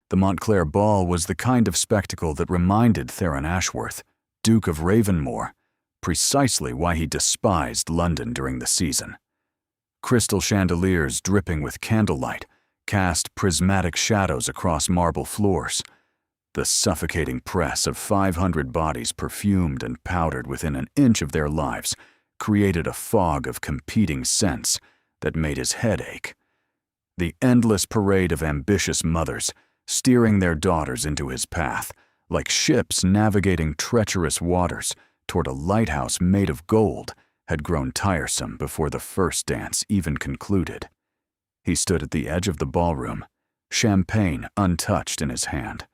The Montclair ball was the kind of spectacle that reminded Theron Ashworth, Duke of Ravenmore, precisely why he despised London during the season. Crystal chandeliers dripping with candlelight cast prismatic shadows across marble floors. The suffocating press of 500 bodies perfumed and powdered within an inch of their lives created a fog of competing scents that made his head ache. The endless parade of ambitious mothers steering their daughters into his path, like ships navigating treacherous waters toward a lighthouse made of gold, had grown tiresome before the first dance even concluded. He stood at the edge of the ballroom, champagne untouched in his hand,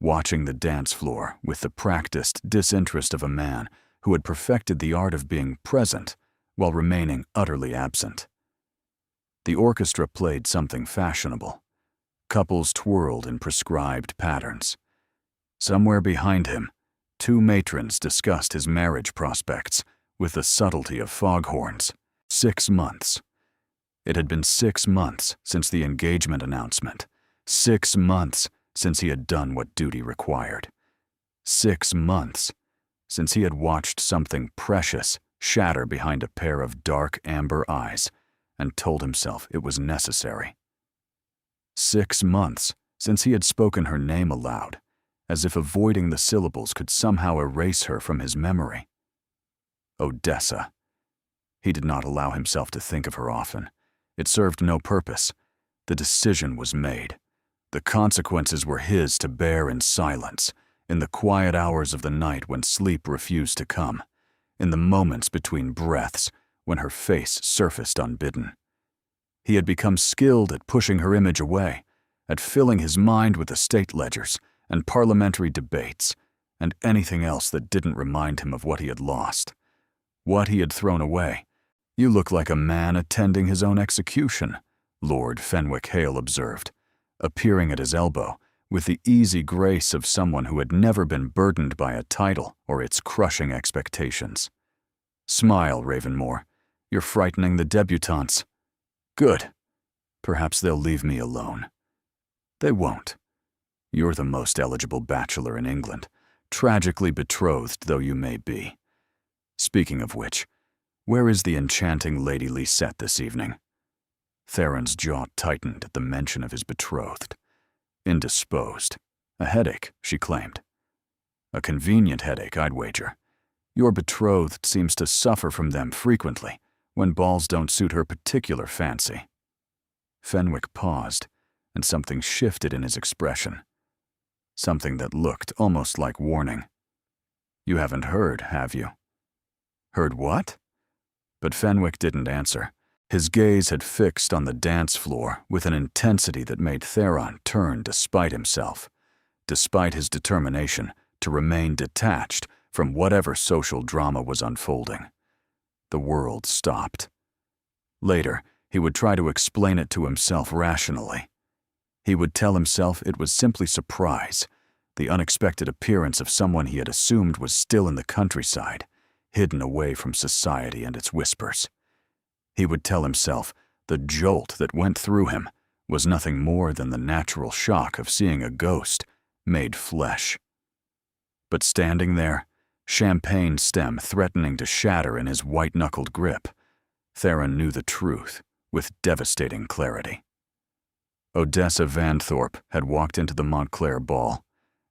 watching the dance floor with the practiced disinterest of a man who had perfected the art of being present while remaining utterly absent. The orchestra played something fashionable. Couples twirled in prescribed patterns. Somewhere behind him, two matrons discussed his marriage prospects with the subtlety of foghorns. 6 months. It had been 6 months since the engagement announcement. 6 months since he had done what duty required. 6 months since he had watched something precious shatter behind a pair of dark amber eyes and told himself it was necessary. 6 months since he had spoken her name aloud, as if avoiding the syllables could somehow erase her from his memory. Odessa. He did not allow himself to think of her often. It served no purpose. The decision was made. The consequences were his to bear in silence, in the quiet hours of the night when sleep refused to come, in the moments between breaths when her face surfaced unbidden. He had become skilled at pushing her image away, at filling his mind with estate ledgers and parliamentary debates, and anything else that didn't remind him of what he had lost, what he had thrown away. "You look like a man attending his own execution," Lord Fenwick Hale observed, appearing at his elbow with the easy grace of someone who had never been burdened by a title or its crushing expectations. "Smile, Ravenmore. You're frightening the debutantes." "Good. Perhaps they'll leave me alone." "They won't. You're the most eligible bachelor in England, tragically betrothed though you may be. Speaking of which, where is the enchanting Lady Lisette this evening?" Theron's jaw tightened at the mention of his betrothed. Indisposed. A headache, she claimed. A convenient headache, I'd wager. Your betrothed seems to suffer from them frequently, when balls don't suit her particular fancy. Fenwick paused, and something shifted in his expression. Something that looked almost like warning. "You haven't heard, have you?" "Heard what?" But Fenwick didn't answer. His gaze had fixed on the dance floor with an intensity that made Theron turn despite himself, despite his determination to remain detached from whatever social drama was unfolding. The world stopped. Later, he would try to explain it to himself rationally. He would tell himself it was simply surprise, the unexpected appearance of someone he had assumed was still in the countryside, hidden away from society and its whispers. He would tell himself the jolt that went through him was nothing more than the natural shock of seeing a ghost made flesh. But standing there, champagne stem threatening to shatter in his white-knuckled grip, Theron knew the truth with devastating clarity. Odessa Vanthorpe had walked into the Montclair ball,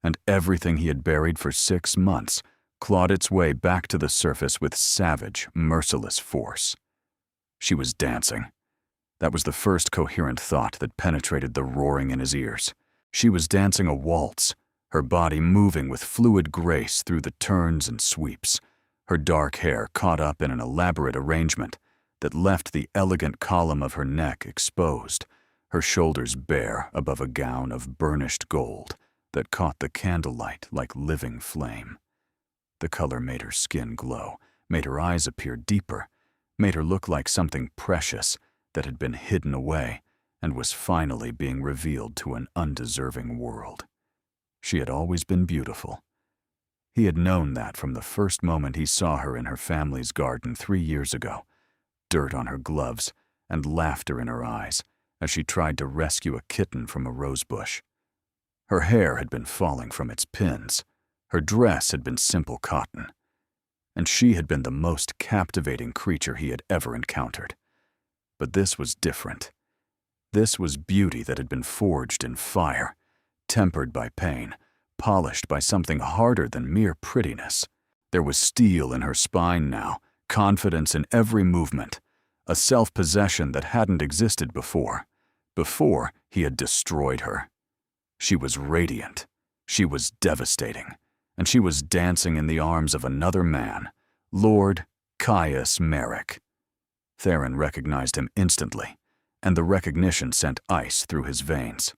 and everything he had buried for 6 months clawed its way back to the surface with savage, merciless force. She was dancing. That was the first coherent thought that penetrated the roaring in his ears. She was dancing a waltz, her body moving with fluid grace through the turns and sweeps, her dark hair caught up in an elaborate arrangement that left the elegant column of her neck exposed, her shoulders bare above a gown of burnished gold that caught the candlelight like living flame. The color made her skin glow, made her eyes appear deeper, made her look like something precious that had been hidden away and was finally being revealed to an undeserving world. She had always been beautiful. He had known that from the first moment he saw her in her family's garden 3 years ago, dirt on her gloves and laughter in her eyes as she tried to rescue a kitten from a rosebush. Her hair had been falling from its pins. Her dress had been simple cotton. And she had been the most captivating creature he had ever encountered. But this was different. This was beauty that had been forged in fire, tempered by pain, polished by something harder than mere prettiness. There was steel in her spine now, confidence in every movement, a self-possession that hadn't existed before. Before, he had destroyed her. She was radiant. She was devastating. And she was dancing in the arms of another man, Lord Caius Merrick. Theron recognized him instantly, and the recognition sent ice through his veins.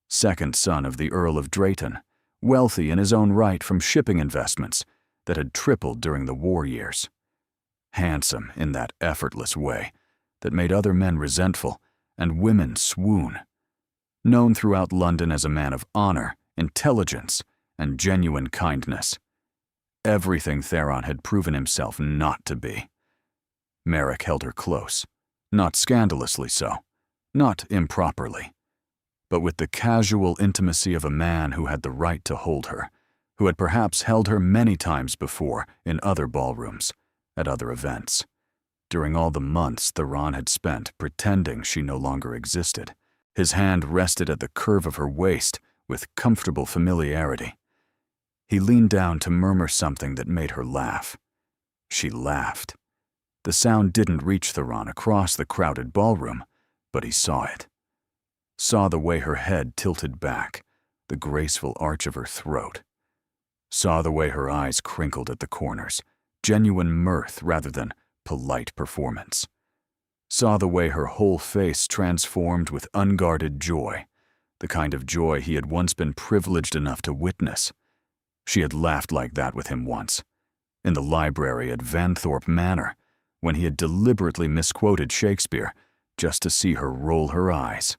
Second son of the Earl of Drayton, wealthy in his own right from shipping investments that had tripled during the war years. Handsome in that effortless way that made other men resentful and women swoon. Known throughout London as a man of honor, intelligence, and genuine kindness. Everything Theron had proven himself not to be. Merrick held her close, not scandalously so, not improperly, but with the casual intimacy of a man who had the right to hold her, who had perhaps held her many times before in other ballrooms, at other events, during all the months Theron had spent pretending she no longer existed. His hand rested at the curve of her waist with comfortable familiarity. He leaned down to murmur something that made her laugh. She laughed. The sound didn't reach Theron across the crowded ballroom, but he saw it. Saw the way her head tilted back, the graceful arch of her throat. Saw the way her eyes crinkled at the corners, genuine mirth rather than polite performance. Saw the way her whole face transformed with unguarded joy, the kind of joy he had once been privileged enough to witness. She had laughed like that with him once, in the library at Vanthorpe Manor, when he had deliberately misquoted Shakespeare just to see her roll her eyes.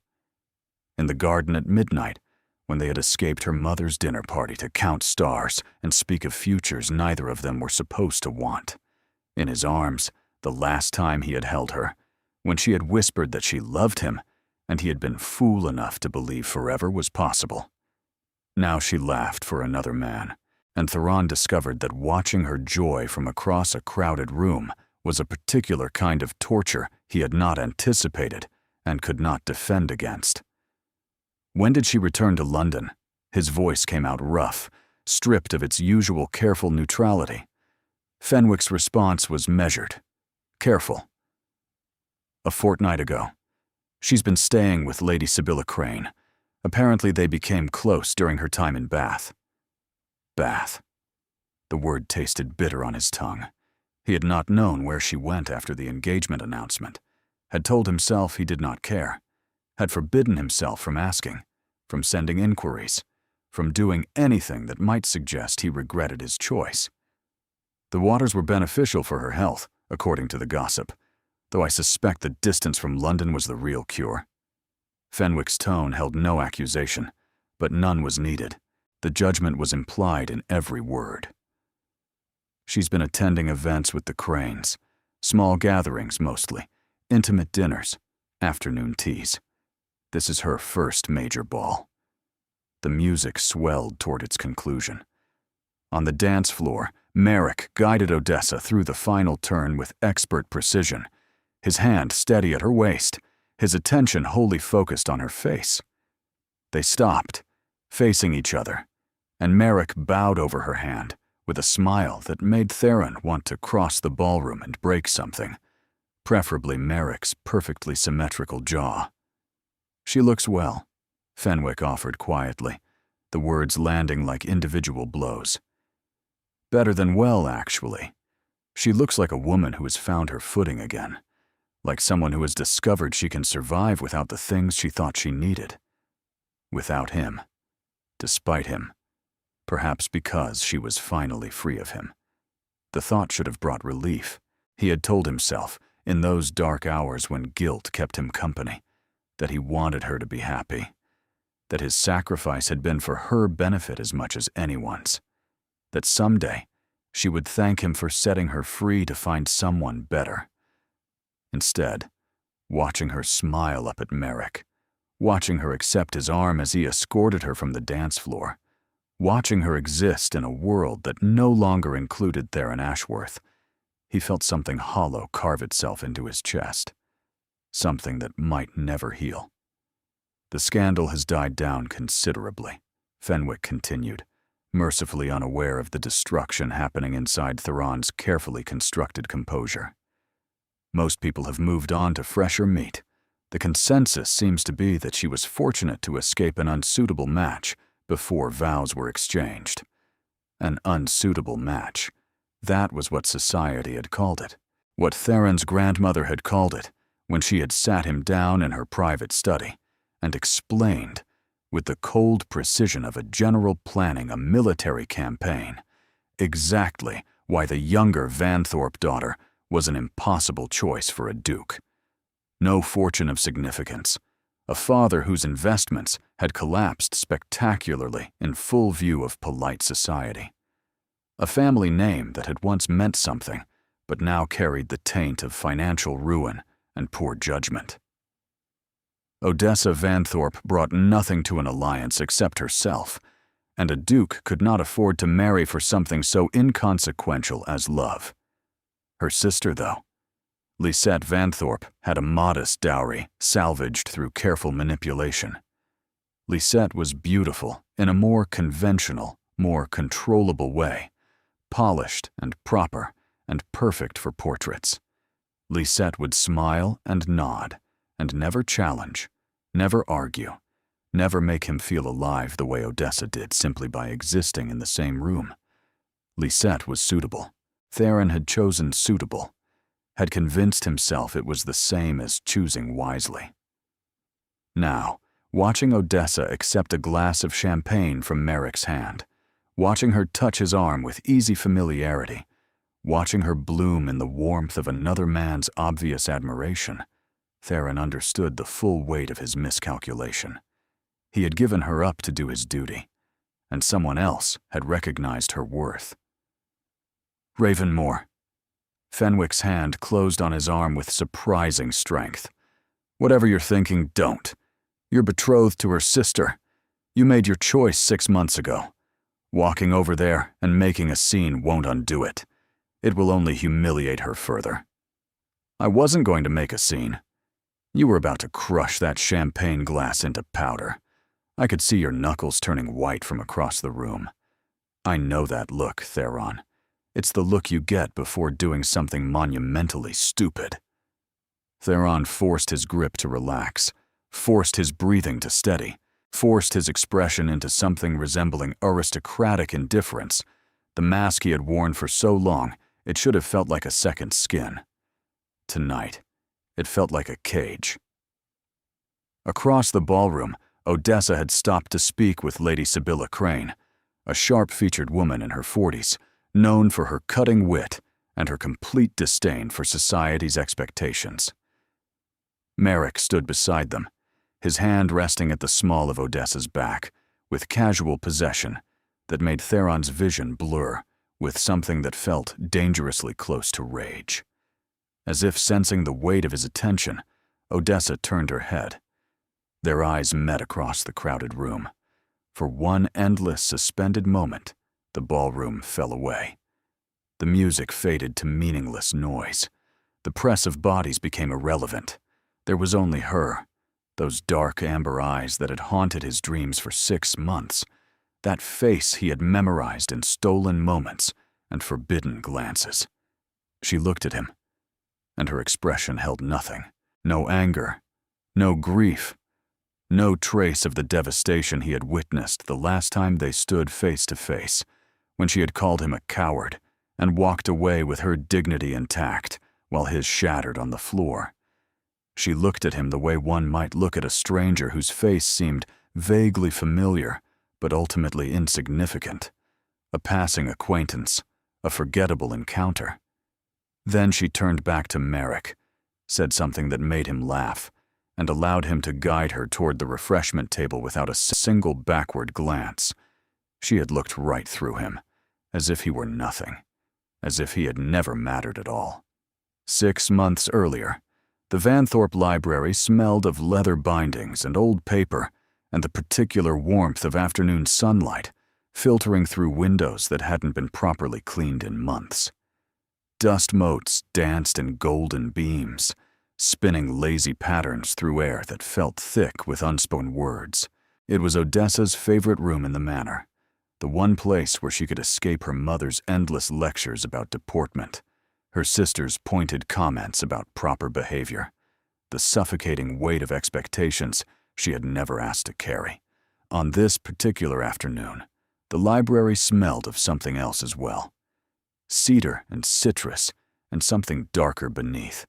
In the garden at midnight, when they had escaped her mother's dinner party to count stars and speak of futures neither of them were supposed to want. In his arms, the last time he had held her, when she had whispered that she loved him, and he had been fool enough to believe forever was possible. Now she laughed for another man, and Theron discovered that watching her joy from across a crowded room was a particular kind of torture he had not anticipated and could not defend against. When did she return to London? His voice came out rough, stripped of its usual careful neutrality. Fenwick's response was measured, careful. A fortnight ago. She's been staying with Lady Sibylla Crane. Apparently they became close during her time in Bath. Bath. The word tasted bitter on his tongue. He had not known where she went after the engagement announcement, had told himself he did not care, had forbidden himself from asking, from sending inquiries, from doing anything that might suggest he regretted his choice. The waters were beneficial for her health, according to the gossip, though I suspect the distance from London was the real cure. Fenwick's tone held no accusation, but none was needed. The judgment was implied in every word. She's been attending events with the Cranes, small gatherings mostly, intimate dinners, afternoon teas. This is her first major ball. The music swelled toward its conclusion. On the dance floor, Merrick guided Odessa through the final turn with expert precision, his hand steady at her waist, his attention wholly focused on her face. They stopped, facing each other, and Merrick bowed over her hand with a smile that made Theron want to cross the ballroom and break something, preferably Merrick's perfectly symmetrical jaw. She looks well, Fenwick offered quietly, the words landing like individual blows. Better than well, actually. She looks like a woman who has found her footing again, like someone who has discovered she can survive without the things she thought she needed. Without him. Despite him. Perhaps because she was finally free of him. The thought should have brought relief. He had told himself, in those dark hours when guilt kept him company, that he wanted her to be happy, that his sacrifice had been for her benefit as much as anyone's, that someday she would thank him for setting her free to find someone better. Instead, watching her smile up at Merrick, watching her accept his arm as he escorted her from the dance floor, watching her exist in a world that no longer included Theron Ashworth. He felt something hollow carve itself into his chest, something that might never heal. The scandal has died down considerably, Fenwick continued, mercifully unaware of the destruction happening inside Theron's carefully constructed composure. Most people have moved on to fresher meat. The consensus seems to be that she was fortunate to escape an unsuitable match before vows were exchanged. An unsuitable match. That was what society had called it, what Theron's grandmother had called it when she had sat him down in her private study and explained, with the cold precision of a general planning a military campaign, exactly why the younger Vanthorpe daughter was an impossible choice for a duke. No fortune of significance, a father whose investments had collapsed spectacularly in full view of polite society. A family name that had once meant something, but now carried the taint of financial ruin and poor judgment. Odessa Vanthorpe brought nothing to an alliance except herself, and a duke could not afford to marry for something so inconsequential as love. Her sister, though, Lisette Vanthorpe, had a modest dowry salvaged through careful manipulation. Lisette was beautiful in a more conventional, more controllable way, polished and proper and perfect for portraits. Lisette would smile and nod and never challenge, never argue, never make him feel alive the way Odessa did simply by existing in the same room. Lisette was suitable. Theron had chosen suitable, had convinced himself it was the same as choosing wisely. Now, watching Odessa accept a glass of champagne from Merrick's hand, watching her touch his arm with easy familiarity, watching her bloom in the warmth of another man's obvious admiration, Theron understood the full weight of his miscalculation. He had given her up to do his duty, and someone else had recognized her worth. Ravenmore. Fenwick's hand closed on his arm with surprising strength. Whatever you're thinking, don't. You're betrothed to her sister. You made your choice 6 months ago. Walking over there and making a scene won't undo it. It will only humiliate her further. I wasn't going to make a scene. You were about to crush that champagne glass into powder. I could see your knuckles turning white from across the room. I know that look, Theron. It's the look you get before doing something monumentally stupid. Theron forced his grip to relax, forced his breathing to steady, forced his expression into something resembling aristocratic indifference. The mask he had worn for so long, it should have felt like a second skin. Tonight, it felt like a cage. Across the ballroom, Odessa had stopped to speak with Lady Sibylla Crane, a sharp-featured woman in her 40s, known for her cutting wit and her complete disdain for society's expectations. Merrick stood beside them, his hand resting at the small of Odessa's back, with casual possession that made Theron's vision blur with something that felt dangerously close to rage. As if sensing the weight of his attention, Odessa turned her head. Their eyes met across the crowded room. For one endless, suspended moment, the ballroom fell away. The music faded to meaningless noise. The press of bodies became irrelevant. There was only her, those dark amber eyes that had haunted his dreams for 6 months, that face he had memorized in stolen moments and forbidden glances. She looked at him, and her expression held nothing. No anger, no grief, no trace of the devastation he had witnessed the last time they stood face to face, when she had called him a coward and walked away with her dignity intact while his shattered on the floor. She looked at him the way one might look at a stranger whose face seemed vaguely familiar but ultimately insignificant, a passing acquaintance, a forgettable encounter. Then she turned back to Merrick, said something that made him laugh, and allowed him to guide her toward the refreshment table without a single backward glance. She had looked right through him, as if he were nothing, as if he had never mattered at all. 6 months earlier, The Vanthorpe Library smelled of leather bindings and old paper and the particular warmth of afternoon sunlight filtering through windows that hadn't been properly cleaned in months. Dust motes danced in golden beams, spinning lazy patterns through air that felt thick with unspoken words. It was Odessa's favorite room in the manor, the one place where she could escape her mother's endless lectures about deportment, her sister's pointed comments about proper behavior, the suffocating weight of expectations she had never asked to carry. On this particular afternoon, the library smelled of something else as well. Cedar and citrus and something darker beneath.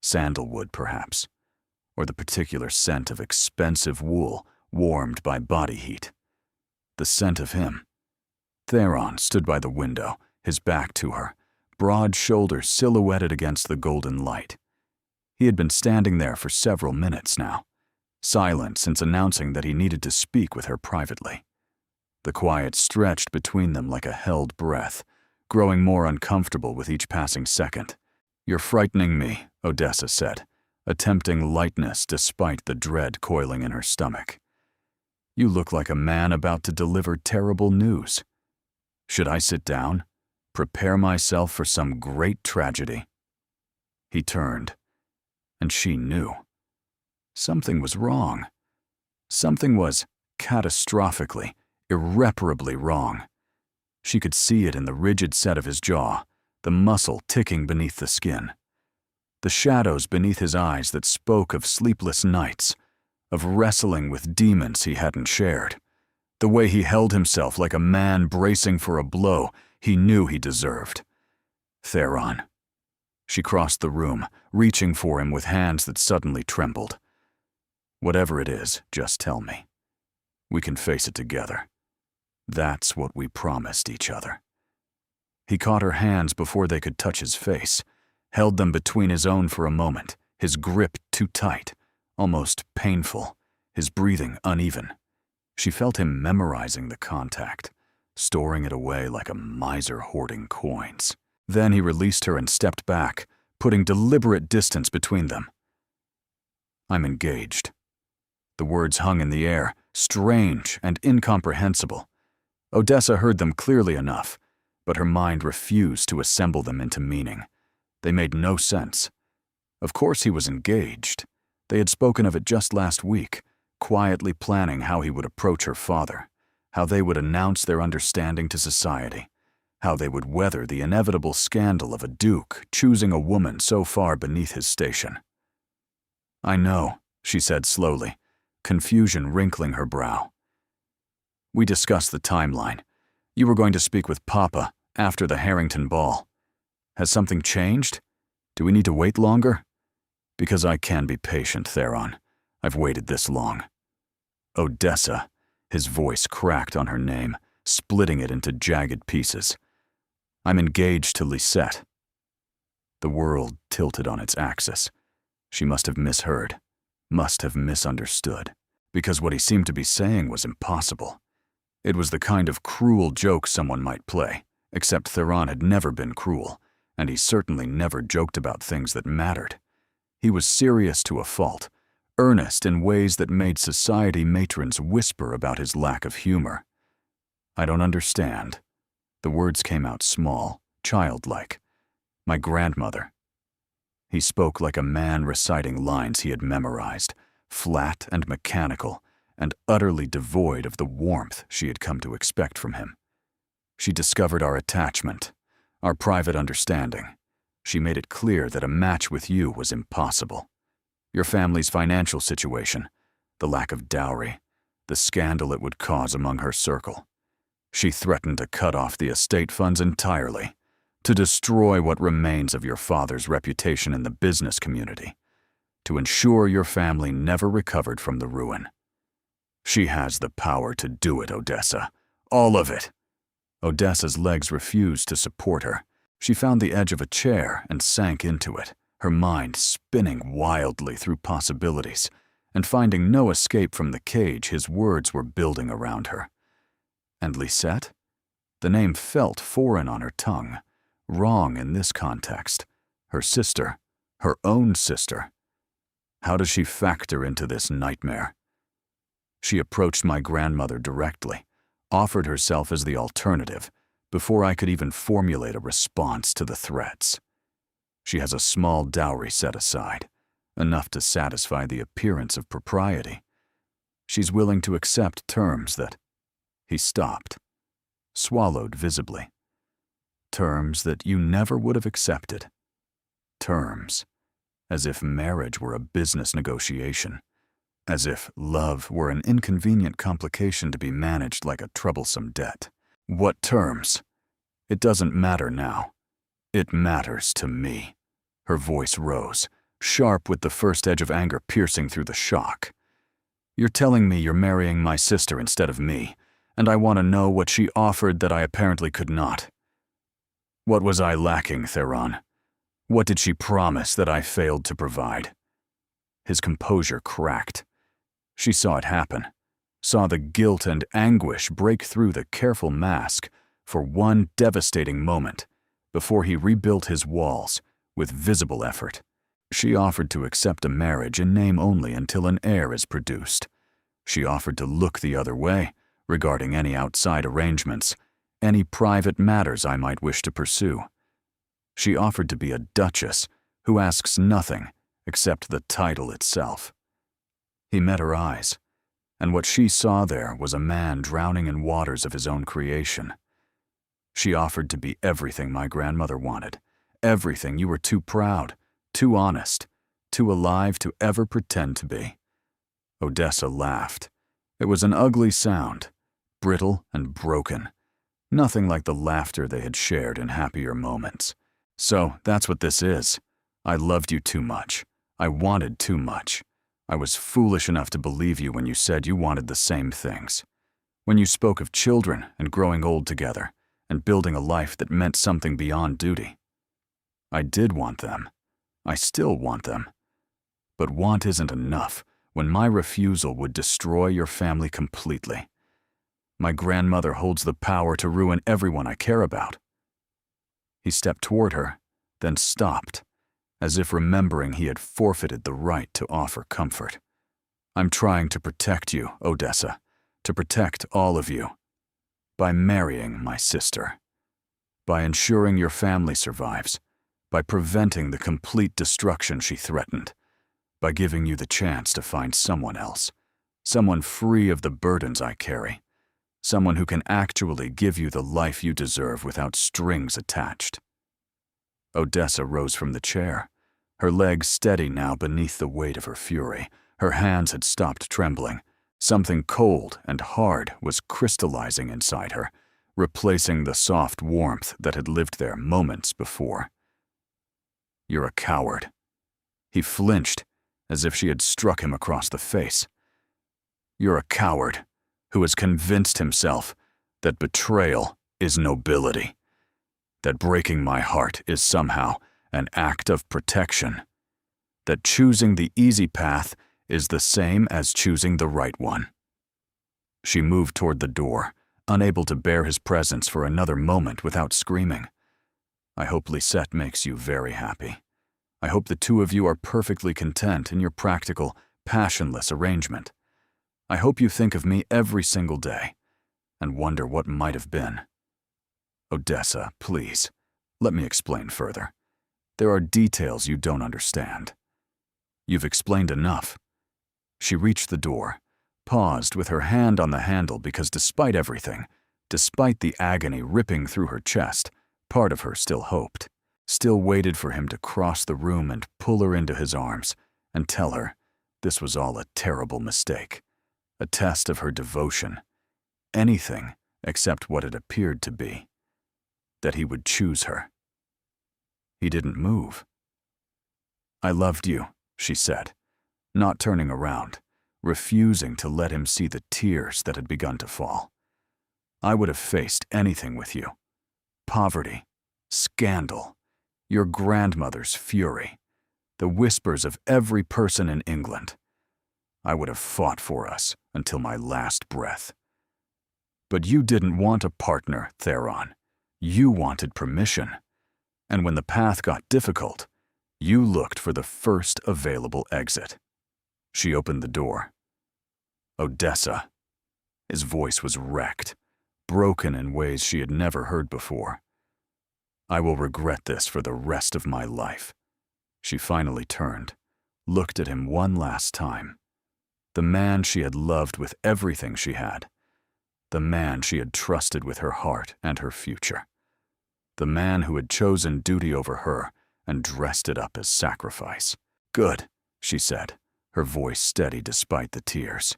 Sandalwood, perhaps, or the particular scent of expensive wool warmed by body heat. The scent of him. Theron stood by the window, his back to her, broad shoulders silhouetted against the golden light. He had been standing there for several minutes now, silent since announcing that he needed to speak with her privately. The quiet stretched between them like a held breath, growing more uncomfortable with each passing second. "You're frightening me," Odessa said, attempting lightness despite the dread coiling in her stomach. "You look like a man about to deliver terrible news. Should I sit down? Prepare myself for some great tragedy?" He turned, and she knew. Something was wrong. Something was catastrophically, irreparably wrong. She could see it in the rigid set of his jaw, the muscle ticking beneath the skin. The shadows beneath his eyes that spoke of sleepless nights, of wrestling with demons he hadn't shared. The way he held himself like a man bracing for a blow he knew he deserved. Theron. She crossed the room, reaching for him with hands that suddenly trembled. "Whatever it is, just tell me. We can face it together. That's what we promised each other." He caught her hands before they could touch his face, held them between his own for a moment, his grip too tight, almost painful, his breathing uneven. She felt him memorizing the contact, storing it away like a miser hoarding coins. Then he released her and stepped back, putting deliberate distance between them. "I'm engaged." The words hung in the air, strange and incomprehensible. Odessa heard them clearly enough, but her mind refused to assemble them into meaning. They made no sense. Of course he was engaged. They had spoken of it just last week, quietly planning how he would approach her father, how they would announce their understanding to society, how they would weather the inevitable scandal of a duke choosing a woman so far beneath his station. "I know," she said slowly, confusion wrinkling her brow. "We discussed the timeline. You were going to speak with Papa after the Harrington ball. Has something changed? Do we need to wait longer? Because I can be patient, Theron. I've waited this long." "Odessa," his voice cracked on her name, splitting it into jagged pieces. "I'm engaged to Lisette." The world tilted on its axis. She must have misheard, must have misunderstood, because what he seemed to be saying was impossible. It was the kind of cruel joke someone might play, except Theron had never been cruel, and he certainly never joked about things that mattered. He was serious to a fault, earnest in ways that made society matrons whisper about his lack of humor. "I don't understand." The words came out small, childlike. "My grandmother." He spoke like a man reciting lines he had memorized, flat and mechanical, and utterly devoid of the warmth she had come to expect from him. "She discovered our attachment, our private understanding. She made it clear that a match with you was impossible. Your family's financial situation, the lack of dowry, the scandal it would cause among her circle. She threatened to cut off the estate funds entirely, to destroy what remains of your father's reputation in the business community, to ensure your family never recovered from the ruin. She has the power to do it, Odessa. All of it." Odessa's legs refused to support her. She found the edge of a chair and sank into it, her mind spinning wildly through possibilities, and finding no escape from the cage his words were building around her. And Lisette? The name felt foreign on her tongue, wrong in this context. Her sister, her own sister. How does she factor into this nightmare? She approached my grandmother directly, offered herself as the alternative, before I could even formulate a response to the threats. She has a small dowry set aside, enough to satisfy the appearance of propriety. She's willing to accept terms that— He stopped, swallowed visibly. Terms that you never would have accepted. Terms, as if marriage were a business negotiation, as if love were an inconvenient complication to be managed like a troublesome debt. What terms? It doesn't matter now. It matters to me. Her voice rose, sharp with the first edge of anger piercing through the shock. You're telling me you're marrying my sister instead of me, and I want to know what she offered that I apparently could not. What was I lacking, Theron? What did she promise that I failed to provide? His composure cracked. She saw it happen, saw the guilt and anguish break through the careful mask for one devastating moment before he rebuilt his walls with visible effort. She offered to accept a marriage in name only until an heir is produced. She offered to look the other way regarding any outside arrangements, any private matters I might wish to pursue. She offered to be a duchess who asks nothing except the title itself. He met her eyes, and what she saw there was a man drowning in waters of his own creation. She offered to be everything my grandmother wanted, everything you were too proud, too honest, too alive to ever pretend to be. Odessa laughed. It was an ugly sound, brittle and broken, nothing like the laughter they had shared in happier moments. So that's what this is. I loved you too much. I wanted too much. I was foolish enough to believe you when you said you wanted the same things. When you spoke of children and growing old together and building a life that meant something beyond duty. I did want them. I still want them. But want isn't enough when my refusal would destroy your family completely. My grandmother holds the power to ruin everyone I care about. He stepped toward her, then stopped, as if remembering he had forfeited the right to offer comfort. I'm trying to protect you, Odessa, to protect all of you, by marrying my sister, by ensuring your family survives, by preventing the complete destruction she threatened, by giving you the chance to find someone else, someone free of the burdens I carry, someone who can actually give you the life you deserve without strings attached. Odessa rose from the chair, her legs steady now beneath the weight of her fury. Her hands had stopped trembling. Something cold and hard was crystallizing inside her, replacing the soft warmth that had lived there moments before. You're a coward. He flinched, as if she had struck him across the face. You're a coward who has convinced himself that betrayal is nobility, that breaking my heart is somehow an act of protection, that choosing the easy path is the same as choosing the right one. She moved toward the door, unable to bear his presence for another moment without screaming. I hope Lisette makes you very happy. I hope the two of you are perfectly content in your practical, passionless arrangement. I hope you think of me every single day and wonder what might have been. Odessa, please, let me explain further. There are details you don't understand. You've explained enough. She reached the door, paused with her hand on the handle because despite everything, despite the agony ripping through her chest, part of her still hoped, still waited for him to cross the room and pull her into his arms and tell her this was all a terrible mistake, a test of her devotion, anything except what it appeared to be, that he would choose her. He didn't move. I loved you, she said, not turning around, refusing to let him see the tears that had begun to fall. I would have faced anything with you. Poverty, scandal, your grandmother's fury, the whispers of every person in England. I would have fought for us until my last breath. But you didn't want a partner, Theron. You wanted permission. And when the path got difficult, you looked for the first available exit. She opened the door. Odessa. His voice was wrecked, broken in ways she had never heard before. I will regret this for the rest of my life. She finally turned, looked at him one last time. The man she had loved with everything she had. The man she had trusted with her heart and her future. The man who had chosen duty over her and dressed it up as sacrifice. Good, she said, her voice steady despite the tears.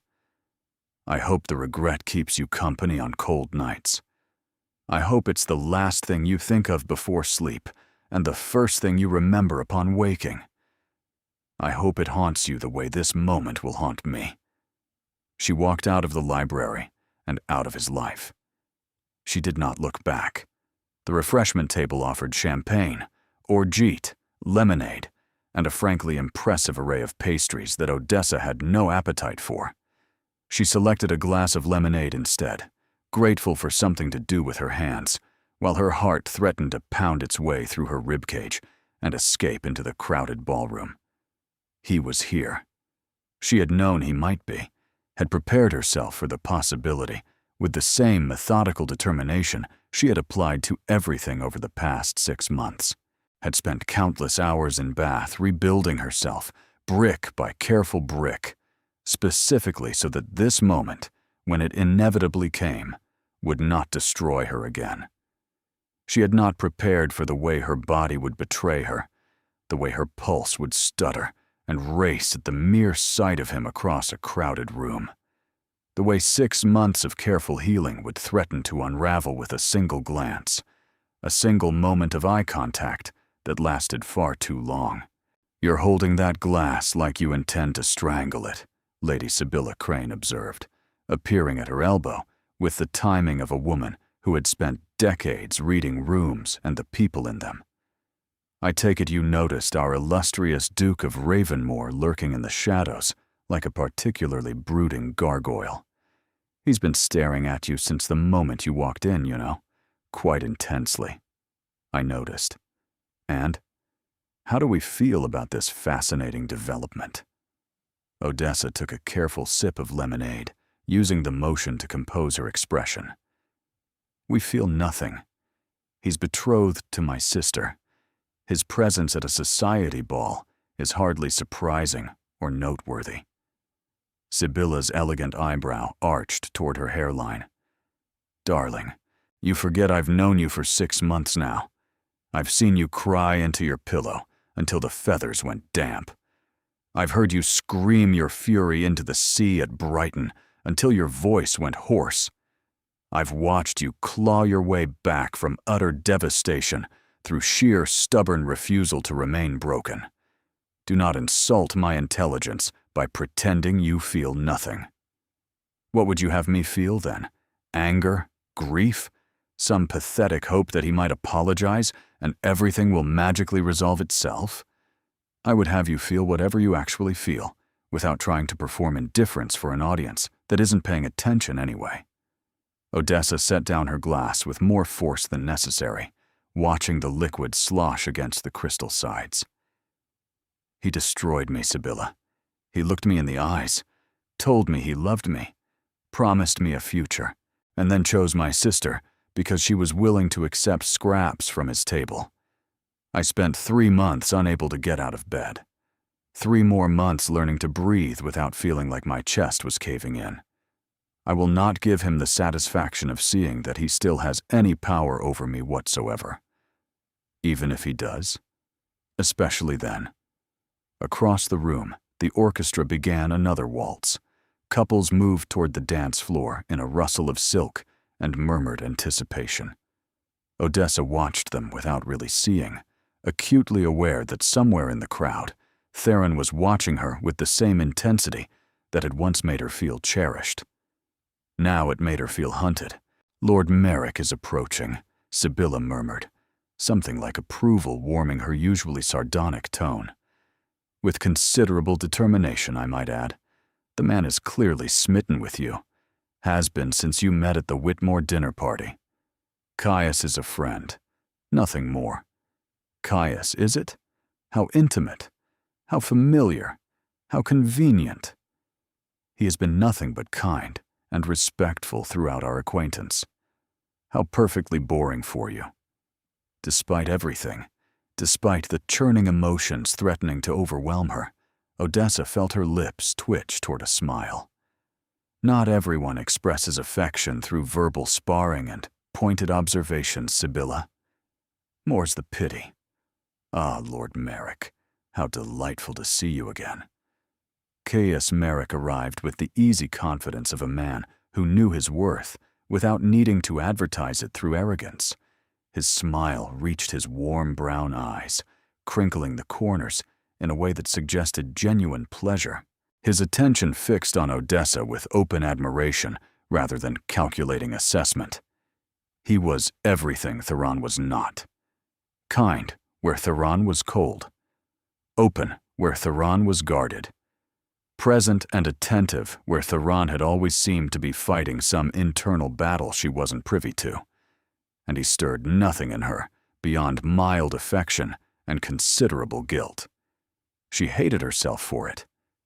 I hope the regret keeps you company on cold nights. I hope it's the last thing you think of before sleep and the first thing you remember upon waking. I hope it haunts you the way this moment will haunt me. She walked out of the library and out of his life. She did not look back. The refreshment table offered champagne, orgeat, lemonade, and a frankly impressive array of pastries that Odessa had no appetite for. She selected a glass of lemonade instead, grateful for something to do with her hands, while her heart threatened to pound its way through her ribcage and escape into the crowded ballroom. He was here. She had known he might be, had prepared herself for the possibility with the same methodical determination she had applied to everything over the past 6 months, had spent countless hours in Bath rebuilding herself, brick by careful brick, specifically so that this moment, when it inevitably came, would not destroy her again. She had not prepared for the way her body would betray her, the way her pulse would stutter and race at the mere sight of him across a crowded room, the way 6 months of careful healing would threaten to unravel with a single glance, a single moment of eye contact that lasted far too long. You're holding that glass like you intend to strangle it, Lady Sibylla Crane observed, appearing at her elbow with the timing of a woman who had spent decades reading rooms and the people in them. I take it you noticed our illustrious Duke of Ravenmore lurking in the shadows like a particularly brooding gargoyle. He's been staring at you since the moment you walked in, you know, quite intensely. I noticed. And how do we feel about this fascinating development? Odessa took a careful sip of lemonade, using the motion to compose her expression. We feel nothing. He's betrothed to my sister. His presence at a society ball is hardly surprising or noteworthy. Sibylla's elegant eyebrow arched toward her hairline. Darling, you forget I've known you for 6 months now. I've seen you cry into your pillow until the feathers went damp. I've heard you scream your fury into the sea at Brighton until your voice went hoarse. I've watched you claw your way back from utter devastation through sheer stubborn refusal to remain broken. Do not insult my intelligence by pretending you feel nothing. What would you have me feel then? Anger? Grief? Some pathetic hope that he might apologize and everything will magically resolve itself? I would have you feel whatever you actually feel, without trying to perform indifference for an audience that isn't paying attention anyway. Odessa set down her glass with more force than necessary, watching the liquid slosh against the crystal sides. He destroyed me, Sibylla. He looked me in the eyes, told me he loved me, promised me a future, and then chose my sister because she was willing to accept scraps from his table. I spent 3 months unable to get out of bed. 3 more months learning to breathe without feeling like my chest was caving in. I will not give him the satisfaction of seeing that he still has any power over me whatsoever. Even if he does. Especially then. Across the room, the orchestra began another waltz. Couples moved toward the dance floor in a rustle of silk and murmured anticipation. Odessa watched them without really seeing, acutely aware that somewhere in the crowd, Theron was watching her with the same intensity that had once made her feel cherished. Now it made her feel hunted. Lord Merrick is approaching, Sibylla murmured, something like approval warming her usually sardonic tone. With considerable determination, I might add. The man is clearly smitten with you. Has been since you met at the Whitmore dinner party. Caius is a friend. Nothing more. Caius, is it? How intimate. How familiar. How convenient. He has been nothing but kind and respectful throughout our acquaintance. How perfectly boring for you. Despite everything, despite the churning emotions threatening to overwhelm her, Odessa felt her lips twitch toward a smile. Not everyone expresses affection through verbal sparring and pointed observations, Sibylla. More's the pity. Ah, Lord Merrick, how delightful to see you again. Caius Merrick arrived with the easy confidence of a man who knew his worth without needing to advertise it through arrogance. His smile reached his warm brown eyes, crinkling the corners in a way that suggested genuine pleasure. His attention fixed on Odessa with open admiration rather than calculating assessment. He was everything Theron was not. Kind where Theron was cold. Open where Theron was guarded. Present and attentive where Theron had always seemed to be fighting some internal battle she wasn't privy to. And he stirred nothing in her beyond mild affection and considerable guilt. She hated herself for it,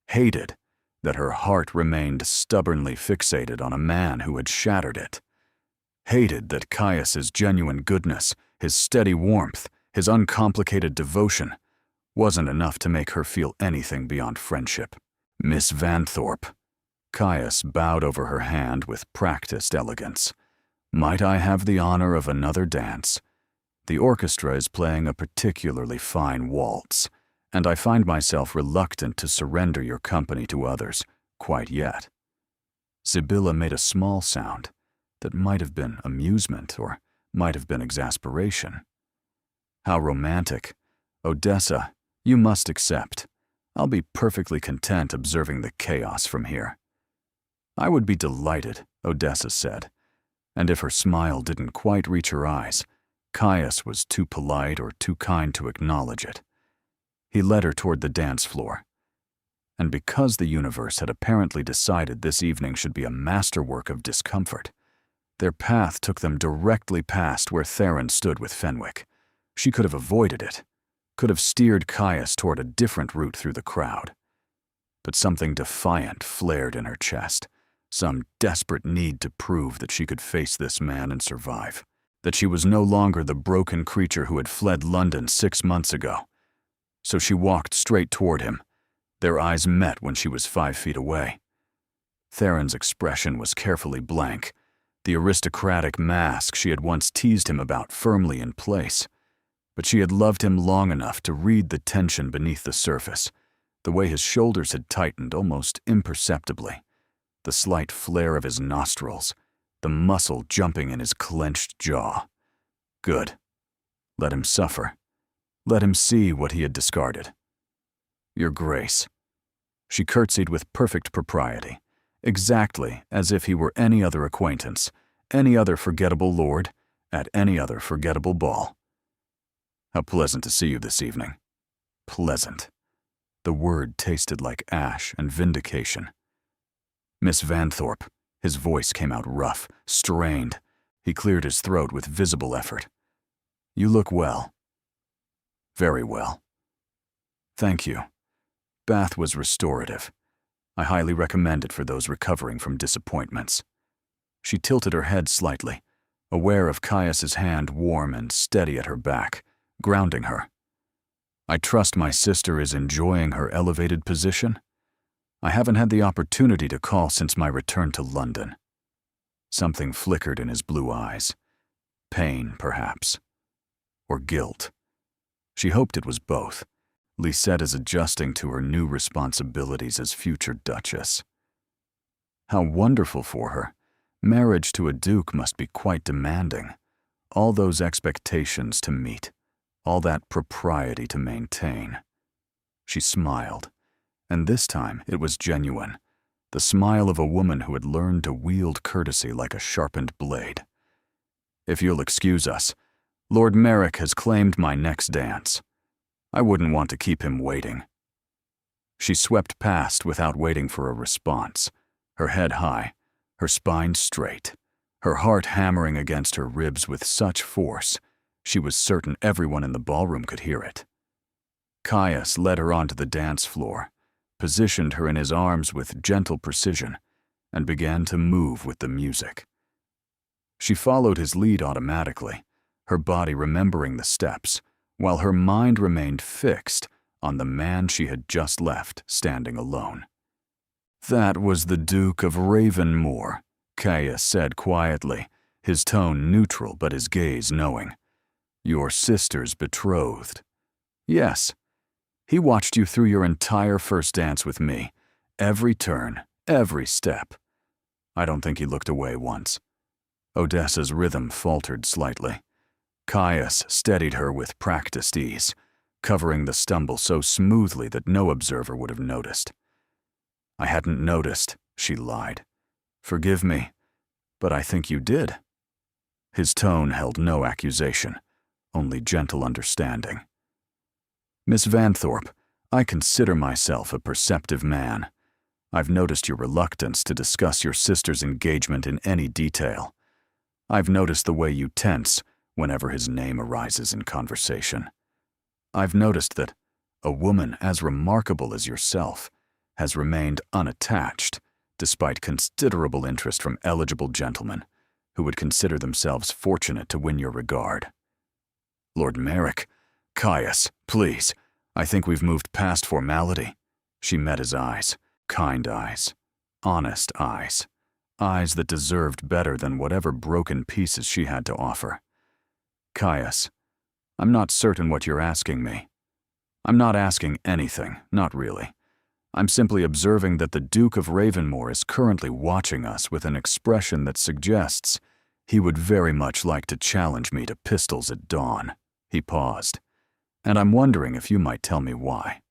hated that her heart remained stubbornly fixated on a man who had shattered it, hated that Caius's genuine goodness, his steady warmth, his uncomplicated devotion wasn't enough to make her feel anything beyond friendship. Miss Vanthorpe. Caius bowed over her hand with practiced elegance. Might I have the honor of another dance? The orchestra is playing a particularly fine waltz, and I find myself reluctant to surrender your company to others quite yet. Sibylla made a small sound that might have been amusement or might have been exasperation. How romantic. Odessa, you must accept. I'll be perfectly content observing the chaos from here. I would be delighted, Odessa said, and if her smile didn't quite reach her eyes, Caius was too polite or too kind to acknowledge it. He led her toward the dance floor. And because the universe had apparently decided this evening should be a masterwork of discomfort, their path took them directly past where Theron stood with Fenwick. She could have avoided it, could have steered Caius toward a different route through the crowd. But something defiant flared in her chest, some desperate need to prove that she could face this man and survive, that she was no longer the broken creature who had fled London 6 months ago. So she walked straight toward him. Their eyes met when she was 5 feet away. Theron's expression was carefully blank, the aristocratic mask she had once teased him about firmly in place. But she had loved him long enough to read the tension beneath the surface, the way his shoulders had tightened almost imperceptibly, the slight flare of his nostrils, the muscle jumping in his clenched jaw. Good. Let him suffer. Let him see what he had discarded. Your Grace. She curtsied with perfect propriety, exactly as if he were any other acquaintance, any other forgettable lord, at any other forgettable ball. How pleasant to see you this evening. Pleasant. The word tasted like ash and vindication. Miss Vanthorpe. His voice came out rough, strained. He cleared his throat with visible effort. You look well. Very well. Thank you. Bath was restorative. I highly recommend it for those recovering from disappointments. She tilted her head slightly, aware of Caius's hand warm and steady at her back, grounding her. I trust my sister is enjoying her elevated position. I haven't had the opportunity to call since my return to London. Something flickered in his blue eyes. Pain, perhaps. Or guilt. She hoped it was both. Lisette is adjusting to her new responsibilities as future Duchess. How wonderful for her. Marriage to a duke must be quite demanding. All those expectations to meet. All that propriety to maintain. She smiled, and this time it was genuine, the smile of a woman who had learned to wield courtesy like a sharpened blade. If you'll excuse us, Lord Merrick has claimed my next dance. I wouldn't want to keep him waiting. She swept past without waiting for a response, her head high, her spine straight, her heart hammering against her ribs with such force she was certain everyone in the ballroom could hear it. Caius led her onto the dance floor, positioned her in his arms with gentle precision, and began to move with the music. She followed his lead automatically, her body remembering the steps, while her mind remained fixed on the man she had just left standing alone. "That was the Duke of Ravenmoor," Caius said quietly, his tone neutral but his gaze knowing. "Your sister's betrothed." "Yes. He watched you through your entire first dance with me, every turn, every step. I don't think he looked away once." Odessa's rhythm faltered slightly. Caius steadied her with practiced ease, covering the stumble so smoothly that no observer would have noticed. "I hadn't noticed," she lied. "Forgive me, but I think you did." His tone held no accusation, only gentle understanding. "Miss Vanthorpe, I consider myself a perceptive man. I've noticed your reluctance to discuss your sister's engagement in any detail. I've noticed the way you tense whenever his name arises in conversation. I've noticed that a woman as remarkable as yourself has remained unattached despite considerable interest from eligible gentlemen who would consider themselves fortunate to win your regard." "Lord Merrick, Caius, please, I think we've moved past formality." She met his eyes, kind eyes, honest eyes, eyes that deserved better than whatever broken pieces she had to offer. "Caius, I'm not certain what you're asking me. I'm not asking anything, not really. I'm simply observing that the Duke of Ravenmoor is currently watching us with an expression that suggests he would very much like to challenge me to pistols at dawn." He paused. "And I'm wondering if you might tell me why.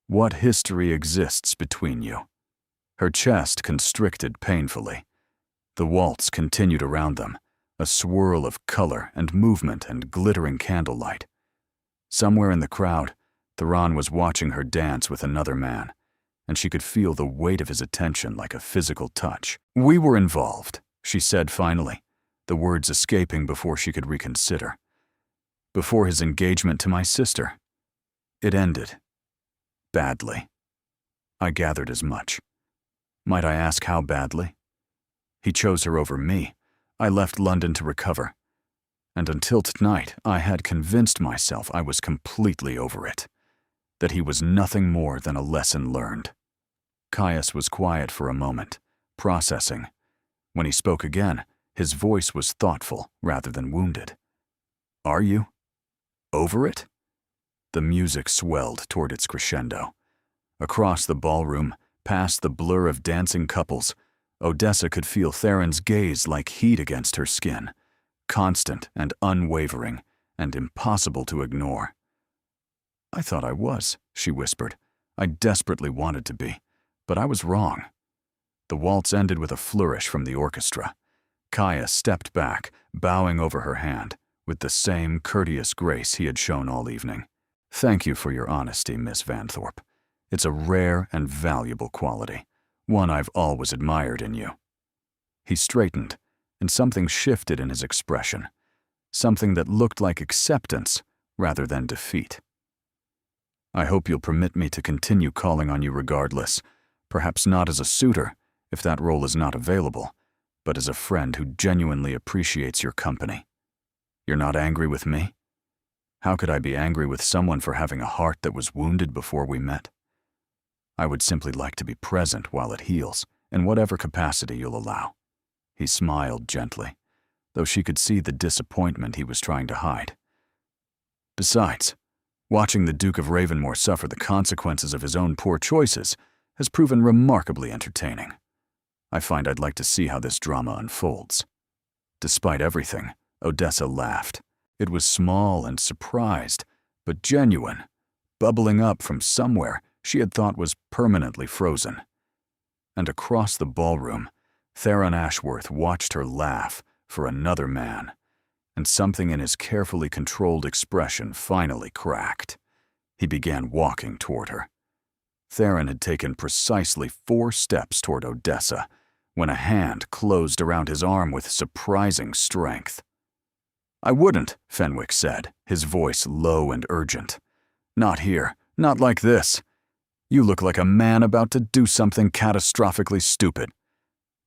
What history exists between you?" Her chest constricted painfully. The waltz continued around them, a swirl of color and movement and glittering candlelight. Somewhere in the crowd, Theron was watching her dance with another man, and she could feel the weight of his attention like a physical touch. "We were involved," she said finally, the words escaping before she could reconsider. "Before his engagement to my sister. It ended. Badly. I gathered as much. Might I ask how badly? He chose her over me. I left London to recover. And until tonight, I had convinced myself I was completely over it, that he was nothing more than a lesson learned." Caius was quiet for a moment, processing. When he spoke again, his voice was thoughtful rather than wounded. "Are you? Over it?" The music swelled toward its crescendo. Across the ballroom, past the blur of dancing couples, Odessa could feel Theron's gaze like heat against her skin, constant and unwavering, and impossible to ignore. "I thought I was," she whispered. "I desperately wanted to be, but I was wrong." The waltz ended with a flourish from the orchestra. Caius stepped back, bowing over her hand, with the same courteous grace he had shown all evening. "Thank you for your honesty, Miss Vanthorpe. It's a rare and valuable quality, one I've always admired in you." He straightened, and something shifted in his expression, something that looked like acceptance rather than defeat. "I hope you'll permit me to continue calling on you regardless, perhaps not as a suitor, if that role is not available, but as a friend who genuinely appreciates your company. You're not angry with me? How could I be angry with someone for having a heart that was wounded before we met? I would simply like to be present while it heals, in whatever capacity you'll allow." He smiled gently, though she could see the disappointment he was trying to hide. "Besides, watching the Duke of Ravenmoor suffer the consequences of his own poor choices has proven remarkably entertaining. I find I'd like to see how this drama unfolds." Despite everything, Odessa laughed. It was small and surprised, but genuine, bubbling up from somewhere she had thought was permanently frozen. And across the ballroom, Theron Ashworth watched her laugh for another man, and something in his carefully controlled expression finally cracked. He began walking toward her. Theron had taken precisely 4 steps toward Odessa when a hand closed around his arm with surprising strength. "I wouldn't," Fenwick said, his voice low and urgent. "Not here, not like this. You look like a man about to do something catastrophically stupid.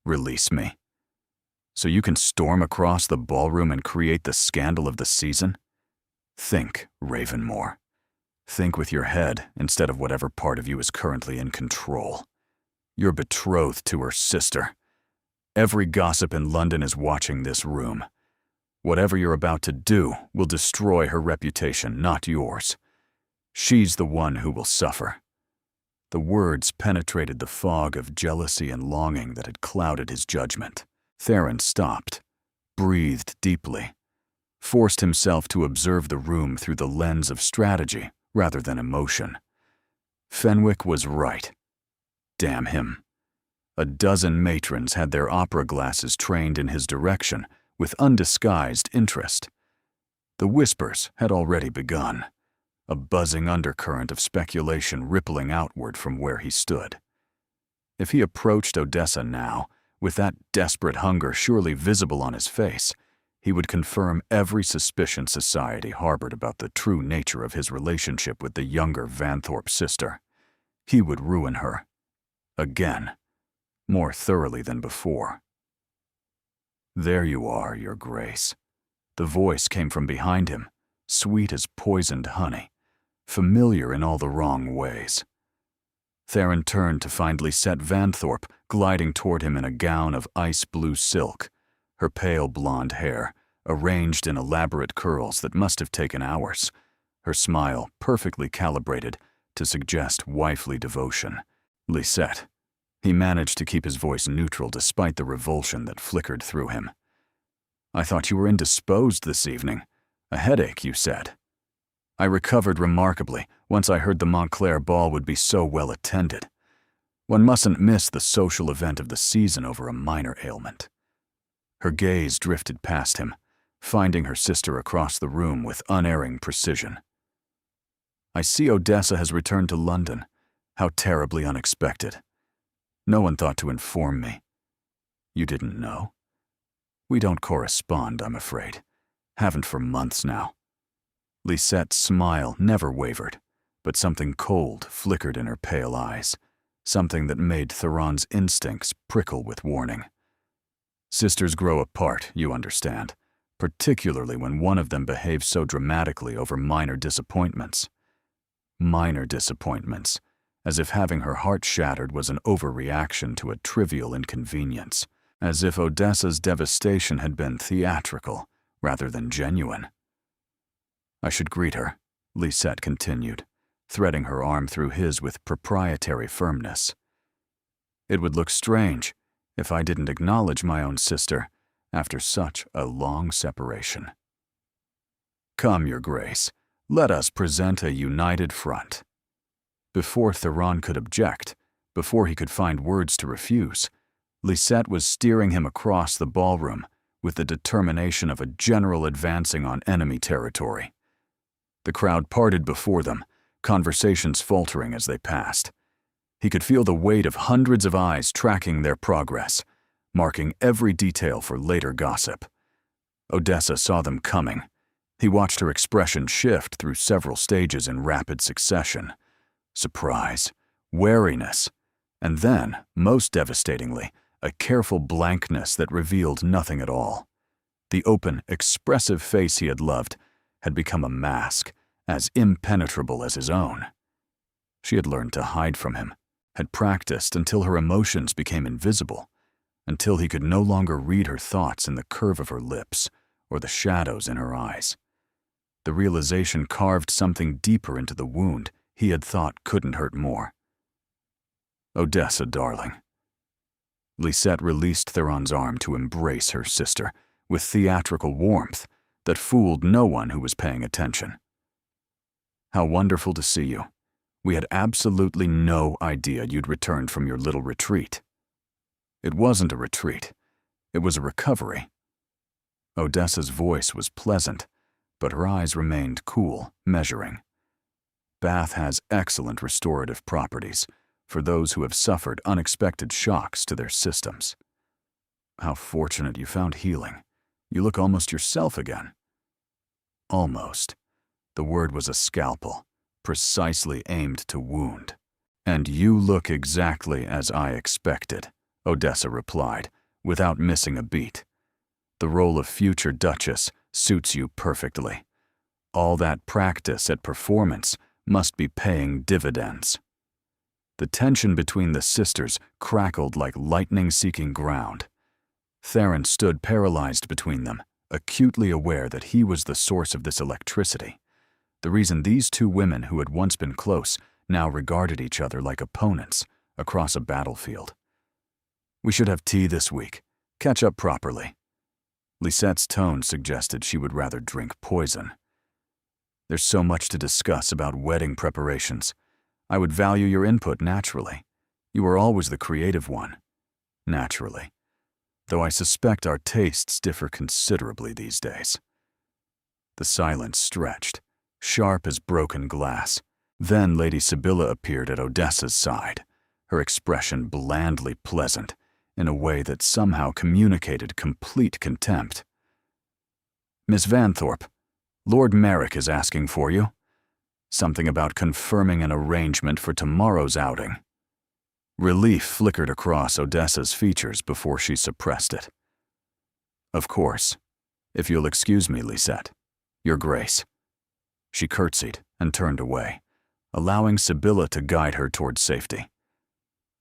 Release me. So you can storm across the ballroom and create the scandal of the season? Think, Ravenmore. Think with your head instead of whatever part of you is currently in control. You're betrothed to her sister. Every gossip in London is watching this room. Whatever you're about to do will destroy her reputation, not yours. She's the one who will suffer. The words penetrated the fog of jealousy and longing that had clouded his judgment. Theron stopped, breathed deeply, forced himself to observe the room through the lens of strategy rather than emotion. Fenwick was right. Damn him. A dozen matrons had their opera glasses trained in his direction with undisguised interest. The whispers had already begun, a buzzing undercurrent of speculation rippling outward from where he stood. If he approached Odessa now, with that desperate hunger surely visible on his face, he would confirm every suspicion society harbored about the true nature of his relationship with the younger Vanthorpe sister. He would ruin her. Again. More thoroughly than before. There you are, Your Grace. The voice came from behind him, sweet as poisoned honey, familiar in all the wrong ways. Theron turned to find Lisette Vanthorpe gliding toward him in a gown of ice-blue silk, her pale blonde hair arranged in elaborate curls that must have taken hours, her smile perfectly calibrated to suggest wifely devotion. Lisette. He managed to keep his voice neutral despite the revulsion that flickered through him. I thought you were indisposed this evening. A headache, you said. I recovered remarkably once I heard the Montclair ball would be so well attended. One mustn't miss the social event of the season over a minor ailment. Her gaze drifted past him, finding her sister across the room with unerring precision. I see Odessa has returned to London. How terribly unexpected. No one thought to inform me. You didn't know? We don't correspond, I'm afraid. Haven't for months now. Lisette's smile never wavered, but something cold flickered in her pale eyes, something that made Theron's instincts prickle with warning. Sisters grow apart, you understand, particularly when one of them behaves so dramatically over minor disappointments. Minor disappointments, as if having her heart shattered was an overreaction to a trivial inconvenience, as if Odessa's devastation had been theatrical rather than genuine. I should greet her, Lisette continued, threading her arm through his with proprietary firmness. It would look strange if I didn't acknowledge my own sister after such a long separation. Come, Your Grace, let us present a united front. Before Theron could object, before he could find words to refuse, Lisette was steering him across the ballroom with the determination of a general advancing on enemy territory. The crowd parted before them, conversations faltering as they passed. He could feel the weight of hundreds of eyes tracking their progress, marking every detail for later gossip. Odessa saw them coming. He watched her expression shift through several stages in rapid succession. Surprise, wariness, and then, most devastatingly, a careful blankness that revealed nothing at all. The open, expressive face he had loved had become a mask, as impenetrable as his own. She had learned to hide from him, had practiced until her emotions became invisible, until he could no longer read her thoughts in the curve of her lips or the shadows in her eyes. The realization carved something deeper into the wound he had thought couldn't hurt more. Odessa, darling. Lisette released Theron's arm to embrace her sister with theatrical warmth that fooled no one who was paying attention. How wonderful to see you. We had absolutely no idea you'd returned from your little retreat. It wasn't a retreat. It was a recovery. Odessa's voice was pleasant, but her eyes remained cool, measuring. Bath has excellent restorative properties for those who have suffered unexpected shocks to their systems. How fortunate you found healing. You look almost yourself again. Almost. The word was a scalpel, precisely aimed to wound. "And you look exactly as I expected," Odessa replied, without missing a beat. "The role of future Duchess suits you perfectly. All that practice at performance must be paying dividends." The tension between the sisters crackled like lightning seeking ground. Theron stood paralyzed between them, acutely aware that he was the source of this electricity, the reason these two women who had once been close now regarded each other like opponents across a battlefield. "We should have tea this week. Catch up properly." Lisette's tone suggested she would rather drink poison. "There's so much to discuss about wedding preparations. I would value your input naturally. You are always the creative one." "Naturally. Though I suspect our tastes differ considerably these days." The silence stretched, sharp as broken glass. Then Lady Sibylla appeared at Odessa's side, her expression blandly pleasant, in a way that somehow communicated complete contempt. "Miss Vanthorpe, Lord Merrick is asking for you. Something about confirming an arrangement for tomorrow's outing." Relief flickered across Odessa's features before she suppressed it. "Of course. If you'll excuse me, Lisette. Your Grace." She curtsied and turned away, allowing Sibylla to guide her toward safety.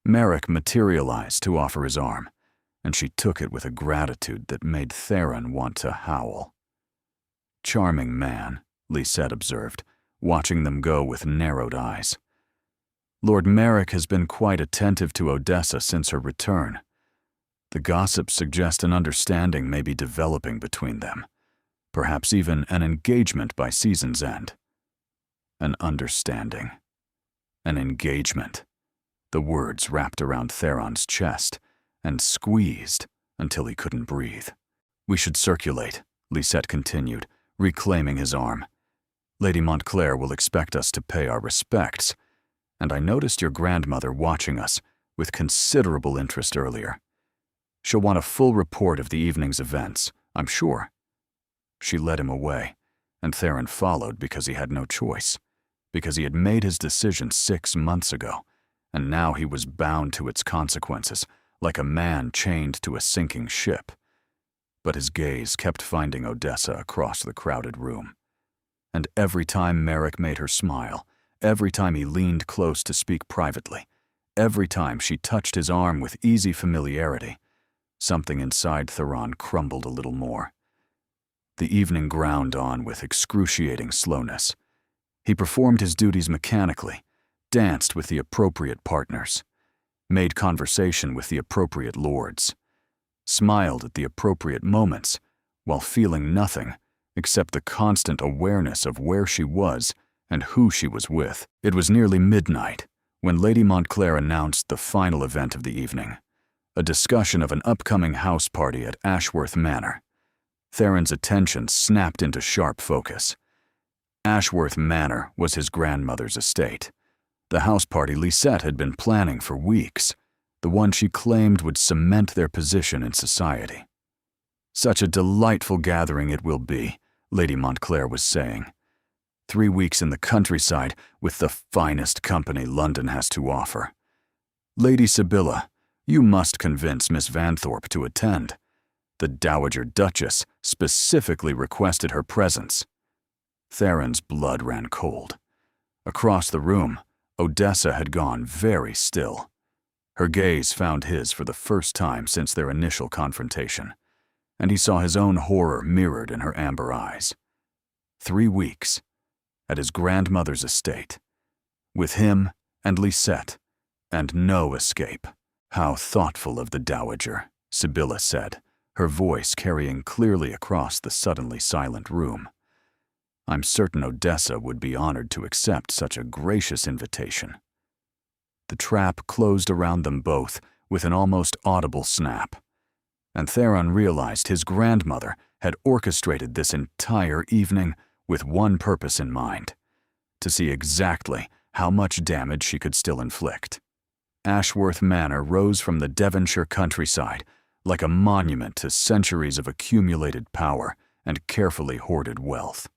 Merrick materialized to offer his arm, and she took it with a gratitude that made Theron want to howl. "Charming man," Lisette observed, watching them go with narrowed eyes. "Lord Merrick has been quite attentive to Odessa since her return. The gossips suggest an understanding may be developing between them, perhaps even an engagement by season's end." An understanding. An engagement. The words wrapped around Theron's chest and squeezed until he couldn't breathe. "We should circulate," Lisette continued, reclaiming his arm. "Lady Montclair will expect us to pay our respects, and I noticed your grandmother watching us with considerable interest earlier. She'll want a full report of the evening's events, I'm sure." She led him away, and Theron followed because he had no choice, because he had made his decision 6 months ago, and now he was bound to its consequences, like a man chained to a sinking ship. But his gaze kept finding Odessa across the crowded room. And every time Merrick made her smile, every time he leaned close to speak privately, every time she touched his arm with easy familiarity, something inside Theron crumbled a little more. The evening ground on with excruciating slowness. He performed his duties mechanically, danced with the appropriate partners, made conversation with the appropriate lords, smiled at the appropriate moments, while feeling nothing except the constant awareness of where she was and who she was with. It was nearly midnight when Lady Montclair announced the final event of the evening, a discussion of an upcoming house party at Ashworth Manor. Theron's attention snapped into sharp focus. Ashworth Manor was his grandmother's estate, the house party Lisette had been planning for weeks, the one she claimed would cement their position in society. "Such a delightful gathering it will be," Lady Montclair was saying. 3 weeks in the countryside with the finest company London has to offer. "Lady Sibylla, you must convince Miss Vanthorpe to attend. The Dowager Duchess specifically requested her presence." Theron's blood ran cold. Across the room, Odessa had gone very still. Her gaze found his for the first time since their initial confrontation, and he saw his own horror mirrored in her amber eyes. 3 weeks, at his grandmother's estate, with him and Lisette, and no escape. "How thoughtful of the Dowager," Sibylla said, her voice carrying clearly across the suddenly silent room. "I'm certain Odessa would be honored to accept such a gracious invitation." The trap closed around them both with an almost audible snap, and Theron realized his grandmother had orchestrated this entire evening with one purpose in mind: to see exactly how much damage she could still inflict. Ashworth Manor rose from the Devonshire countryside like a monument to centuries of accumulated power and carefully hoarded wealth.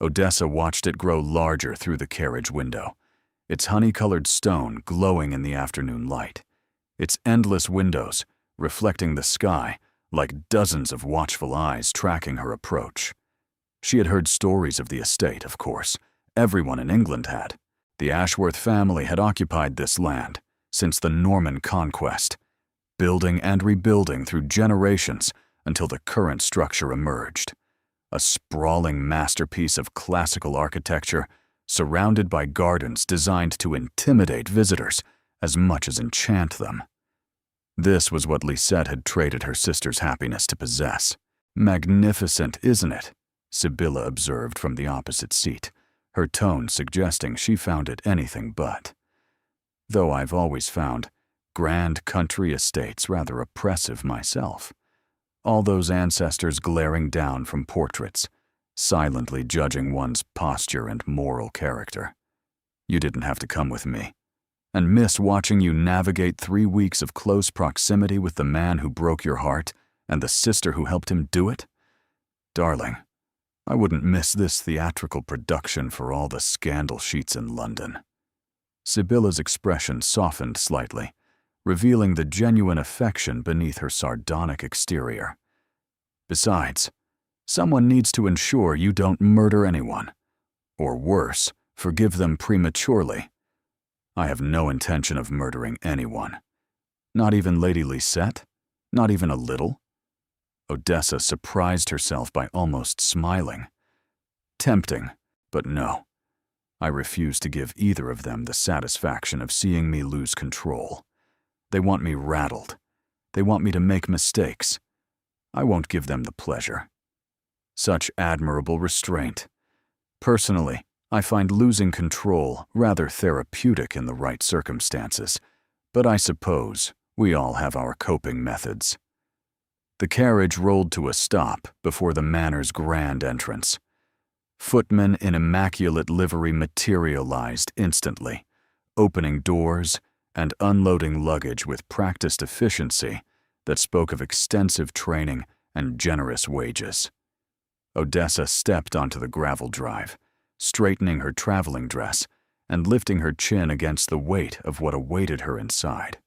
Odessa watched it grow larger through the carriage window, its honey-colored stone glowing in the afternoon light, its endless windows reflecting the sky like dozens of watchful eyes tracking her approach. She had heard stories of the estate, of course. Everyone in England had. The Ashworth family had occupied this land since the Norman conquest, building and rebuilding through generations until the current structure emerged. A sprawling masterpiece of classical architecture surrounded by gardens designed to intimidate visitors as much as enchant them. This was what Lisette had traded her sister's happiness to possess. "Magnificent, isn't it?" Sibylla observed from the opposite seat, her tone suggesting she found it anything but. Though I've always found grand country estates rather oppressive myself. All those ancestors glaring down from portraits, silently judging one's posture and moral character. You didn't have to come with me, and miss watching you navigate 3 weeks of close proximity with the man who broke your heart and the sister who helped him do it? Darling, I wouldn't miss this theatrical production for all the scandal sheets in London. Sibylla's expression softened slightly, revealing the genuine affection beneath her sardonic exterior. Besides, someone needs to ensure you don't murder anyone. Or worse, forgive them prematurely. I have no intention of murdering anyone. Not even Lady Lisette? Not even a little? Odessa surprised herself by almost smiling. Tempting, but no. I refuse to give either of them the satisfaction of seeing me lose control. They want me rattled. They want me to make mistakes. I won't give them the pleasure. Such admirable restraint. Personally, I find losing control rather therapeutic in the right circumstances, but I suppose we all have our coping methods. The carriage rolled to a stop before the manor's grand entrance. Footmen in immaculate livery materialized instantly, opening doors and unloading luggage with practiced efficiency that spoke of extensive training and generous wages. Odessa stepped onto the gravel drive, straightening her traveling dress and lifting her chin against the weight of what awaited her inside.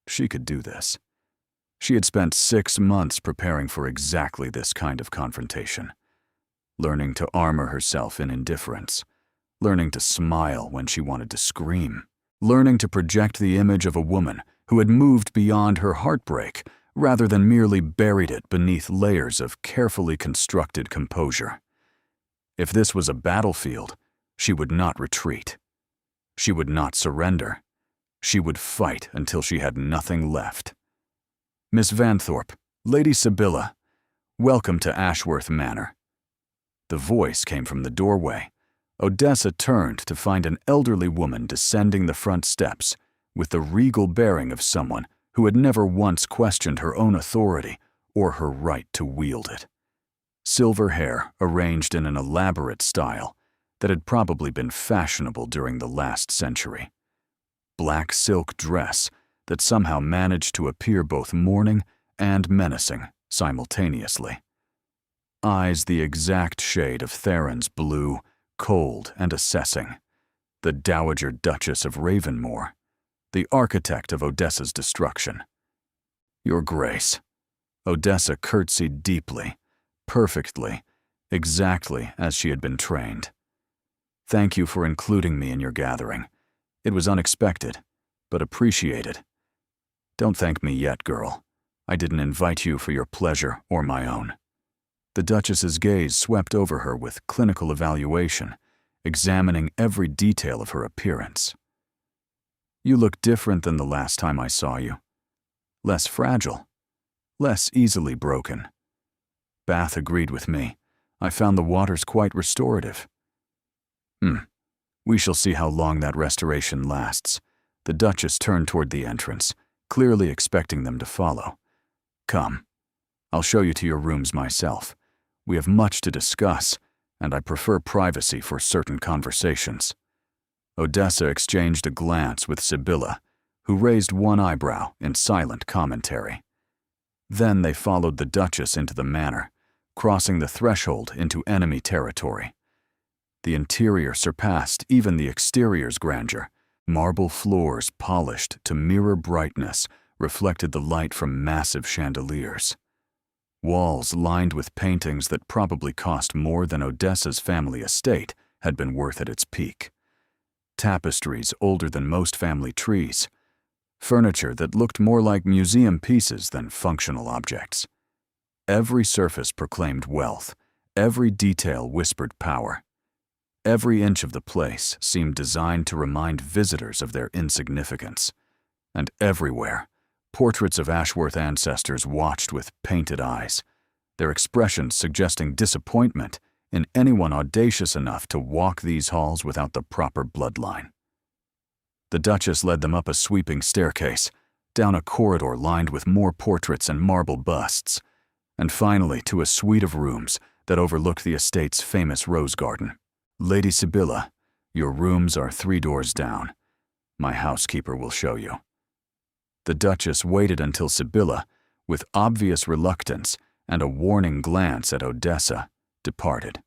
She could do this. She had spent 6 months preparing for exactly this kind of confrontation, learning to armor herself in indifference, learning to smile when she wanted to scream, learning to project the image of a woman who had moved beyond her heartbreak rather than merely buried it beneath layers of carefully constructed composure. If this was a battlefield, she would not retreat. She would not surrender. She would fight until she had nothing left. Miss Vanthorpe, Lady Sibylla, welcome to Ashworth Manor. The voice came from the doorway. Odessa turned to find an elderly woman descending the front steps with the regal bearing of someone who had never once questioned her own authority or her right to wield it. Silver hair arranged in an elaborate style that had probably been fashionable during the last century. Black silk dress that somehow managed to appear both mourning and menacing simultaneously. Eyes the exact shade of Theron's blue, cold and assessing. The Dowager Duchess of Ravenmore, the architect of Odessa's destruction. Your Grace. Odessa curtsied deeply, perfectly, exactly as she had been trained. Thank you for including me in your gathering. It was unexpected, but appreciated. Don't thank me yet, girl. I didn't invite you for your pleasure or my own. The Duchess's gaze swept over her with clinical evaluation, examining every detail of her appearance. You look different than the last time I saw you. Less fragile, less easily broken. Bath agreed with me. I found the waters quite restorative. We shall see how long that restoration lasts. The Duchess turned toward the entrance, clearly expecting them to follow. Come, I'll show you to your rooms myself. We have much to discuss, and I prefer privacy for certain conversations. Odessa exchanged a glance with Sibylla, who raised one eyebrow in silent commentary. Then they followed the Duchess into the manor, crossing the threshold into enemy territory. The interior surpassed even the exterior's grandeur. Marble floors polished to mirror brightness reflected the light from massive chandeliers. Walls lined with paintings that probably cost more than Odessa's family estate had been worth at its peak. Tapestries older than most family trees. Furniture that looked more like museum pieces than functional objects. Every surface proclaimed wealth. Every detail whispered power. Every inch of the place seemed designed to remind visitors of their insignificance. And everywhere, portraits of Ashworth ancestors watched with painted eyes, their expressions suggesting disappointment in anyone audacious enough to walk these halls without the proper bloodline. The Duchess led them up a sweeping staircase, down a corridor lined with more portraits and marble busts, and finally to a suite of rooms that overlooked the estate's famous rose garden. "Lady Sibylla, your rooms are 3 doors down. My housekeeper will show you." The Duchess waited until Sibylla, with obvious reluctance and a warning glance at Odessa, departed.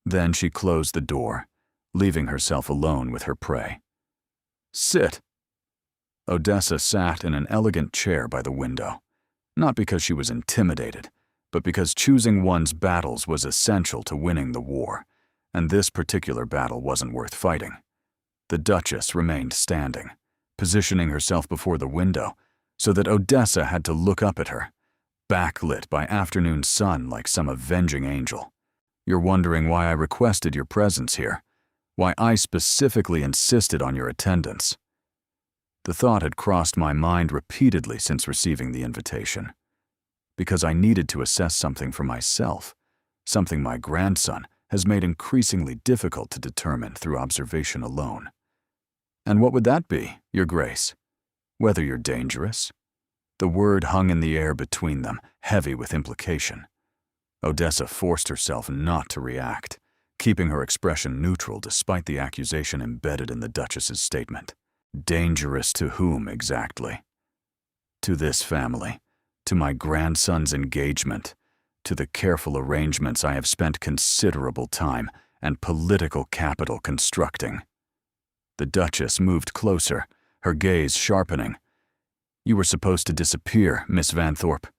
Then she closed the door, leaving herself alone with her prey. "Sit." Odessa sat in an elegant chair by the window, not because she was intimidated, but because choosing one's battles was essential to winning the war, and this particular battle wasn't worth fighting. The Duchess remained standing, positioning herself before the window so that Odessa had to look up at her, backlit by afternoon sun like some avenging angel. "You're wondering why I requested your presence here, why I specifically insisted on your attendance." The thought had crossed my mind repeatedly since receiving the invitation. Because I needed to assess something for myself, something my grandson has made increasingly difficult to determine through observation alone. "And what would that be, Your Grace? Whether you're dangerous?" The word hung in the air between them, heavy with implication. Odessa forced herself not to react, keeping her expression neutral despite the accusation embedded in the Duchess's statement. Dangerous to whom exactly? To this family, to my grandson's engagement, to the careful arrangements I have spent considerable time and political capital constructing. The Duchess moved closer, her gaze sharpening. "You were supposed to disappear, Miss Vanthorpe.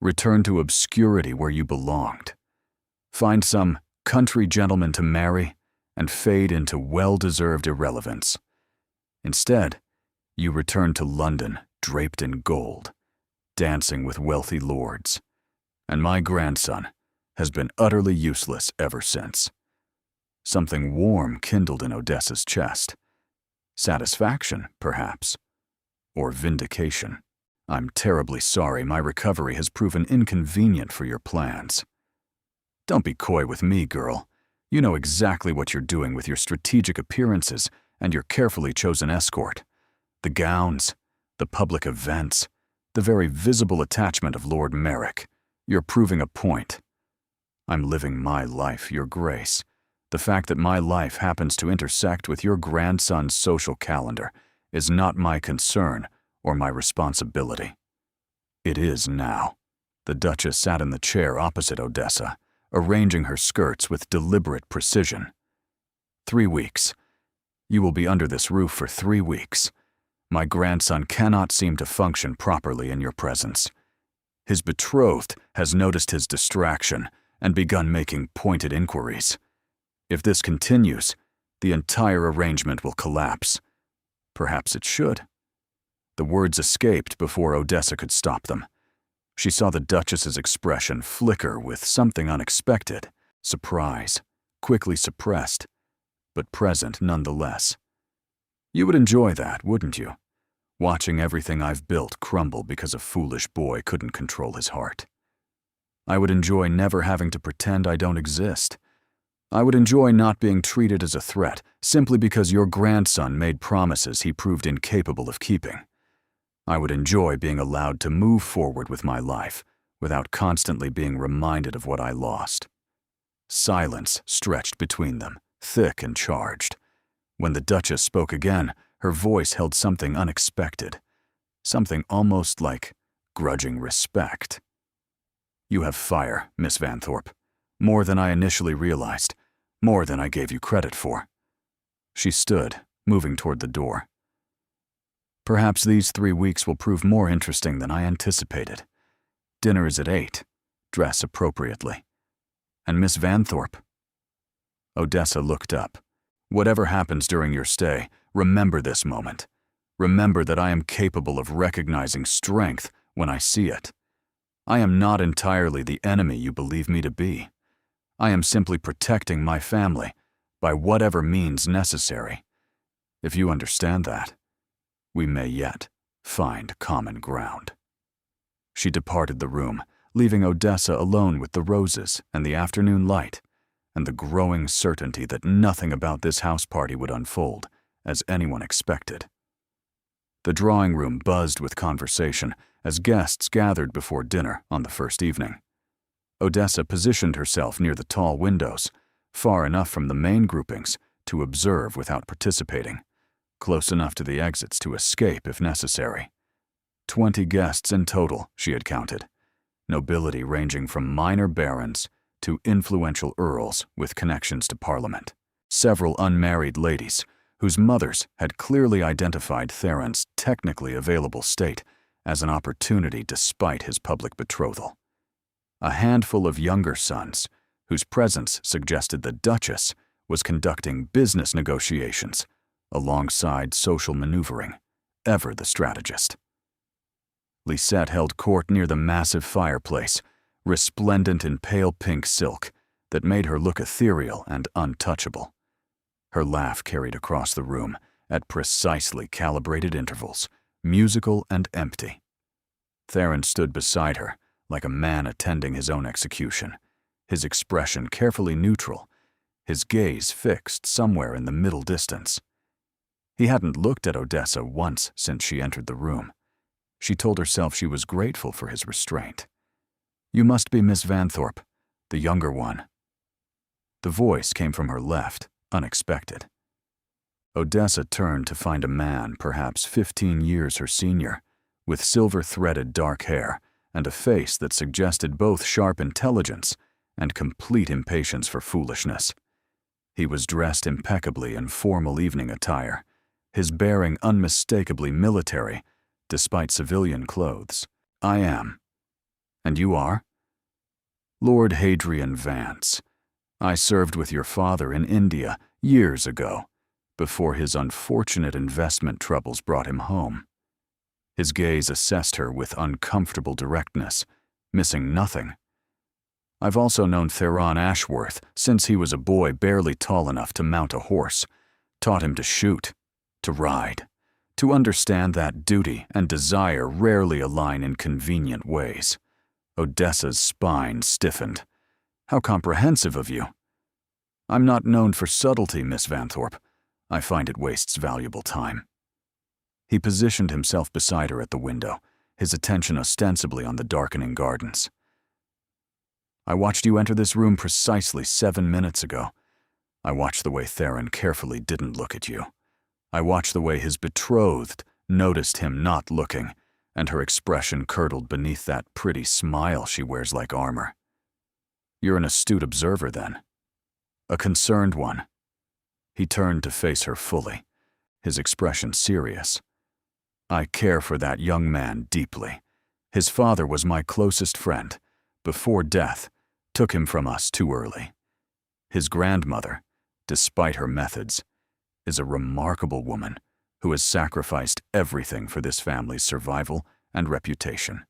Return to obscurity where you belonged. Find some country gentleman to marry and fade into well-deserved irrelevance. Instead, you returned to London draped in gold, dancing with wealthy lords. And my grandson has been utterly useless ever since." Something warm kindled in Odessa's chest. Satisfaction, perhaps. Or vindication. "I'm terribly sorry my recovery has proven inconvenient for your plans." "Don't be coy with me, girl. You know exactly what you're doing with your strategic appearances and your carefully chosen escort. The gowns, the public events, the very visible attachment of Lord Merrick. You're proving a point. I'm living my life, Your Grace. The fact that my life happens to intersect with your grandson's social calendar is not my concern or my responsibility." "It is now." The Duchess sat in the chair opposite Odessa, arranging her skirts with deliberate precision. 3 weeks. You will be under this roof for 3 weeks. My grandson cannot seem to function properly in your presence. His betrothed has noticed his distraction and begun making pointed inquiries. If this continues, the entire arrangement will collapse. Perhaps it should. The words escaped before Odessa could stop them. She saw the Duchess's expression flicker with something unexpected, surprise, quickly suppressed, but present nonetheless. "You would enjoy that, wouldn't you? Watching everything I've built crumble because a foolish boy couldn't control his heart. I would enjoy never having to pretend I don't exist. I would enjoy not being treated as a threat simply because your grandson made promises he proved incapable of keeping. I would enjoy being allowed to move forward with my life without constantly being reminded of what I lost." Silence stretched between them, thick and charged. When the Duchess spoke again, her voice held something unexpected, something almost like grudging respect. "You have fire, Miss Vanthorpe, more than I initially realized. More than I gave you credit for." She stood, moving toward the door. "Perhaps these 3 weeks will prove more interesting than I anticipated. Dinner is at 8. Dress appropriately. And Miss Vanthorpe." Odessa looked up. "Whatever happens during your stay, remember this moment. Remember that I am capable of recognizing strength when I see it. I am not entirely the enemy you believe me to be. I am simply protecting my family by whatever means necessary. If you understand that, we may yet find common ground." She departed the room, leaving Odessa alone with the roses and the afternoon light, and the growing certainty that nothing about this house party would unfold as anyone expected. The drawing room buzzed with conversation as guests gathered before dinner on the first evening. Odessa positioned herself near the tall windows, far enough from the main groupings to observe without participating, close enough to the exits to escape if necessary. 20 guests in total, she had counted, nobility ranging from minor barons to influential earls with connections to Parliament. Several unmarried ladies, whose mothers had clearly identified Theron's technically available state as an opportunity despite his public betrothal. A handful of younger sons, whose presence suggested the Duchess was conducting business negotiations alongside social maneuvering, ever the strategist. Lisette held court near the massive fireplace, resplendent in pale pink silk that made her look ethereal and untouchable. Her laugh carried across the room at precisely calibrated intervals, musical and empty. Theron stood beside her like a man attending his own execution, his expression carefully neutral, his gaze fixed somewhere in the middle distance. He hadn't looked at Odessa once since she entered the room. She told herself she was grateful for his restraint. "You must be Miss Vanthorpe, the younger one." The voice came from her left, unexpected. Odessa turned to find a man perhaps 15 years her senior, with silver-threaded dark hair and a face that suggested both sharp intelligence and complete impatience for foolishness. He was dressed impeccably in formal evening attire, his bearing unmistakably military, despite civilian clothes. "I am." "And you are?" "Lord Hadrian Vance. I served with your father in India years ago, before his unfortunate investment troubles brought him home." His gaze assessed her with uncomfortable directness, missing nothing. "I've also known Theron Ashworth since he was a boy barely tall enough to mount a horse, taught him to shoot, to ride, to understand that duty and desire rarely align in convenient ways." Odessa's spine stiffened. "How comprehensive of you." "I'm not known for subtlety, Miss Vanthorpe. I find it wastes valuable time." He positioned himself beside her at the window, his attention ostensibly on the darkening gardens. "I watched you enter this room precisely 7 minutes ago. I watched the way Theron carefully didn't look at you. I watched the way his betrothed noticed him not looking, and her expression curdled beneath that pretty smile she wears like armor. You're an astute observer, then. A concerned one." He turned to face her fully, his expression serious. "I care for that young man deeply. His father was my closest friend. Before death, took him from us too early. His grandmother, despite her methods, is a remarkable woman who has sacrificed everything for this family's survival and reputation.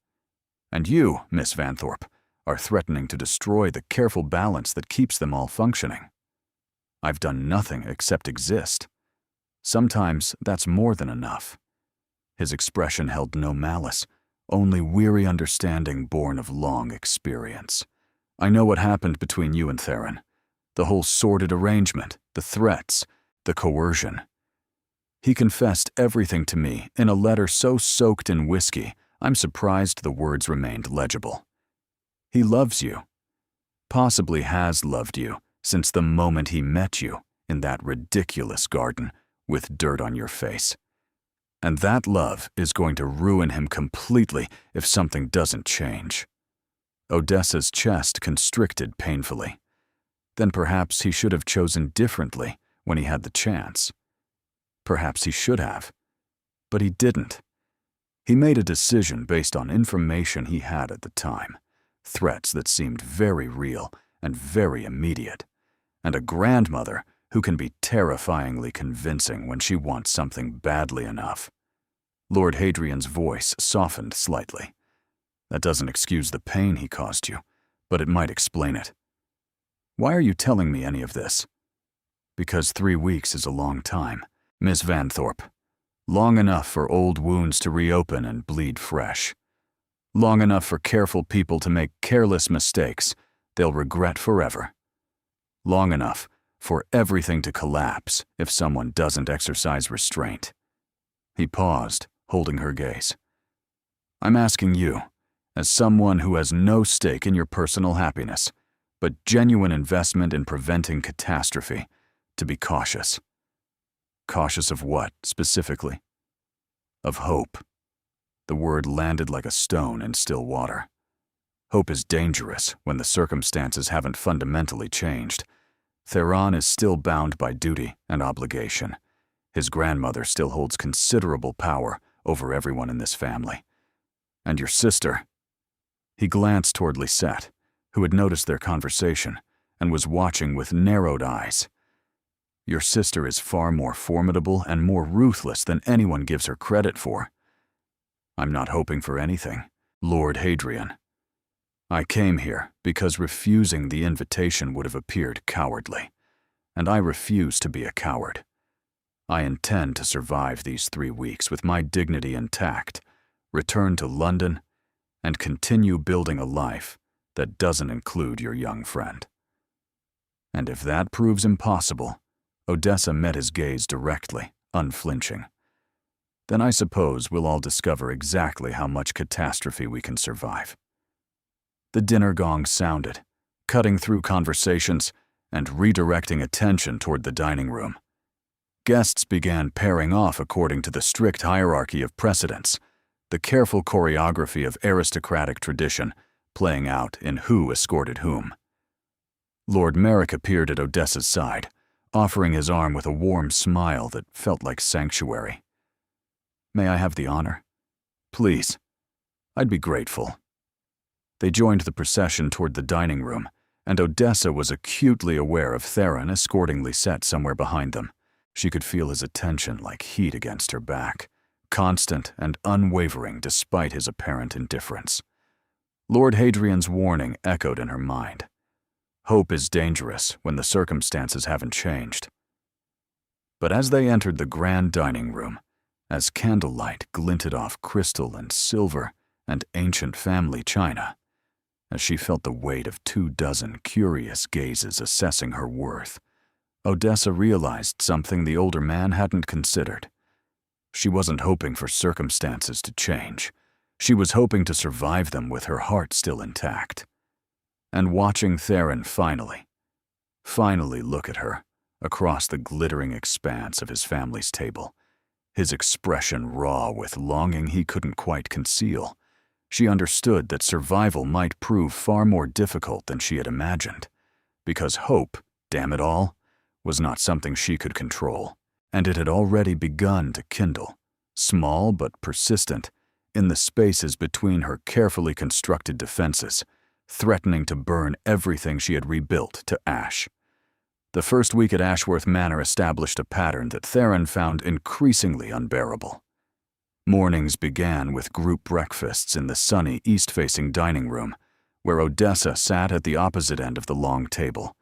And you, Miss Vanthorpe, are threatening to destroy the careful balance that keeps them all functioning. I've done nothing except exist. Sometimes that's more than enough." His expression held no malice, only weary understanding born of long experience. "I know what happened between you and Theron. The whole sordid arrangement, the threats, the coercion. He confessed everything to me in a letter so soaked in whiskey, I'm surprised the words remained legible. He loves you. Possibly has loved you since the moment he met you in that ridiculous garden with dirt on your face. And that love is going to ruin him completely if something doesn't change." Odessa's chest constricted painfully. Then perhaps he should have chosen differently when he had the chance. Perhaps he should have. But he didn't. He made a decision based on information he had at the time, threats that seemed very real and very immediate, and a grandmother who can be terrifyingly convincing when she wants something badly enough. Lord Hadrian's voice softened slightly. That doesn't excuse the pain he caused you, but it might explain it. Why are you telling me any of this? Because 3 weeks is a long time, Miss Vanthorpe. Long enough for old wounds to reopen and bleed fresh. Long enough for careful people to make careless mistakes they'll regret forever. Long enough for everything to collapse if someone doesn't exercise restraint. He paused, holding her gaze. I'm asking you, as someone who has no stake in your personal happiness, but genuine investment in preventing catastrophe, to be cautious. Cautious of what, specifically? Of hope. The word landed like a stone in still water. Hope is dangerous when the circumstances haven't fundamentally changed. Theron is still bound by duty and obligation. His grandmother still holds considerable power over everyone in this family. And your sister. He glanced toward Lisette, who had noticed their conversation and was watching with narrowed eyes. Your sister is far more formidable and more ruthless than anyone gives her credit for. I'm not hoping for anything, Lord Hadrian. I came here because refusing the invitation would have appeared cowardly, and I refuse to be a coward. I intend to survive these 3 weeks with my dignity intact, return to London, and continue building a life that doesn't include your young friend. And if that proves impossible, Odessa met his gaze directly, unflinching. Then I suppose we'll all discover exactly how much catastrophe we can survive. The dinner gong sounded, cutting through conversations and redirecting attention toward the dining room. Guests began pairing off according to the strict hierarchy of precedence, the careful choreography of aristocratic tradition playing out in who escorted whom. Lord Merrick appeared at Odessa's side, offering his arm with a warm smile that felt like sanctuary. May I have the honor? Please. I'd be grateful. They joined the procession toward the dining room, and Odessa was acutely aware of Theron escorting Lisette somewhere behind them. She could feel his attention like heat against her back, constant and unwavering despite his apparent indifference. Lord Hadrian's warning echoed in her mind. Hope is dangerous when the circumstances haven't changed. But as they entered the grand dining room, as candlelight glinted off crystal and silver and ancient family china, as she felt the weight of 24 curious gazes assessing her worth, Odessa realized something the older man hadn't considered. She wasn't hoping for circumstances to change. She was hoping to survive them with her heart still intact. And watching Theron finally look at her across the glittering expanse of his family's table, his expression raw with longing he couldn't quite conceal, she understood that survival might prove far more difficult than she had imagined, because hope, damn it all, was not something she could control, and it had already begun to kindle, small but persistent, in the spaces between her carefully constructed defenses, threatening to burn everything she had rebuilt to ash. The first week at Ashworth Manor established a pattern that Theron found increasingly unbearable. Mornings began with group breakfasts in the sunny east-facing dining room, where Odessa sat at the opposite end of the long table,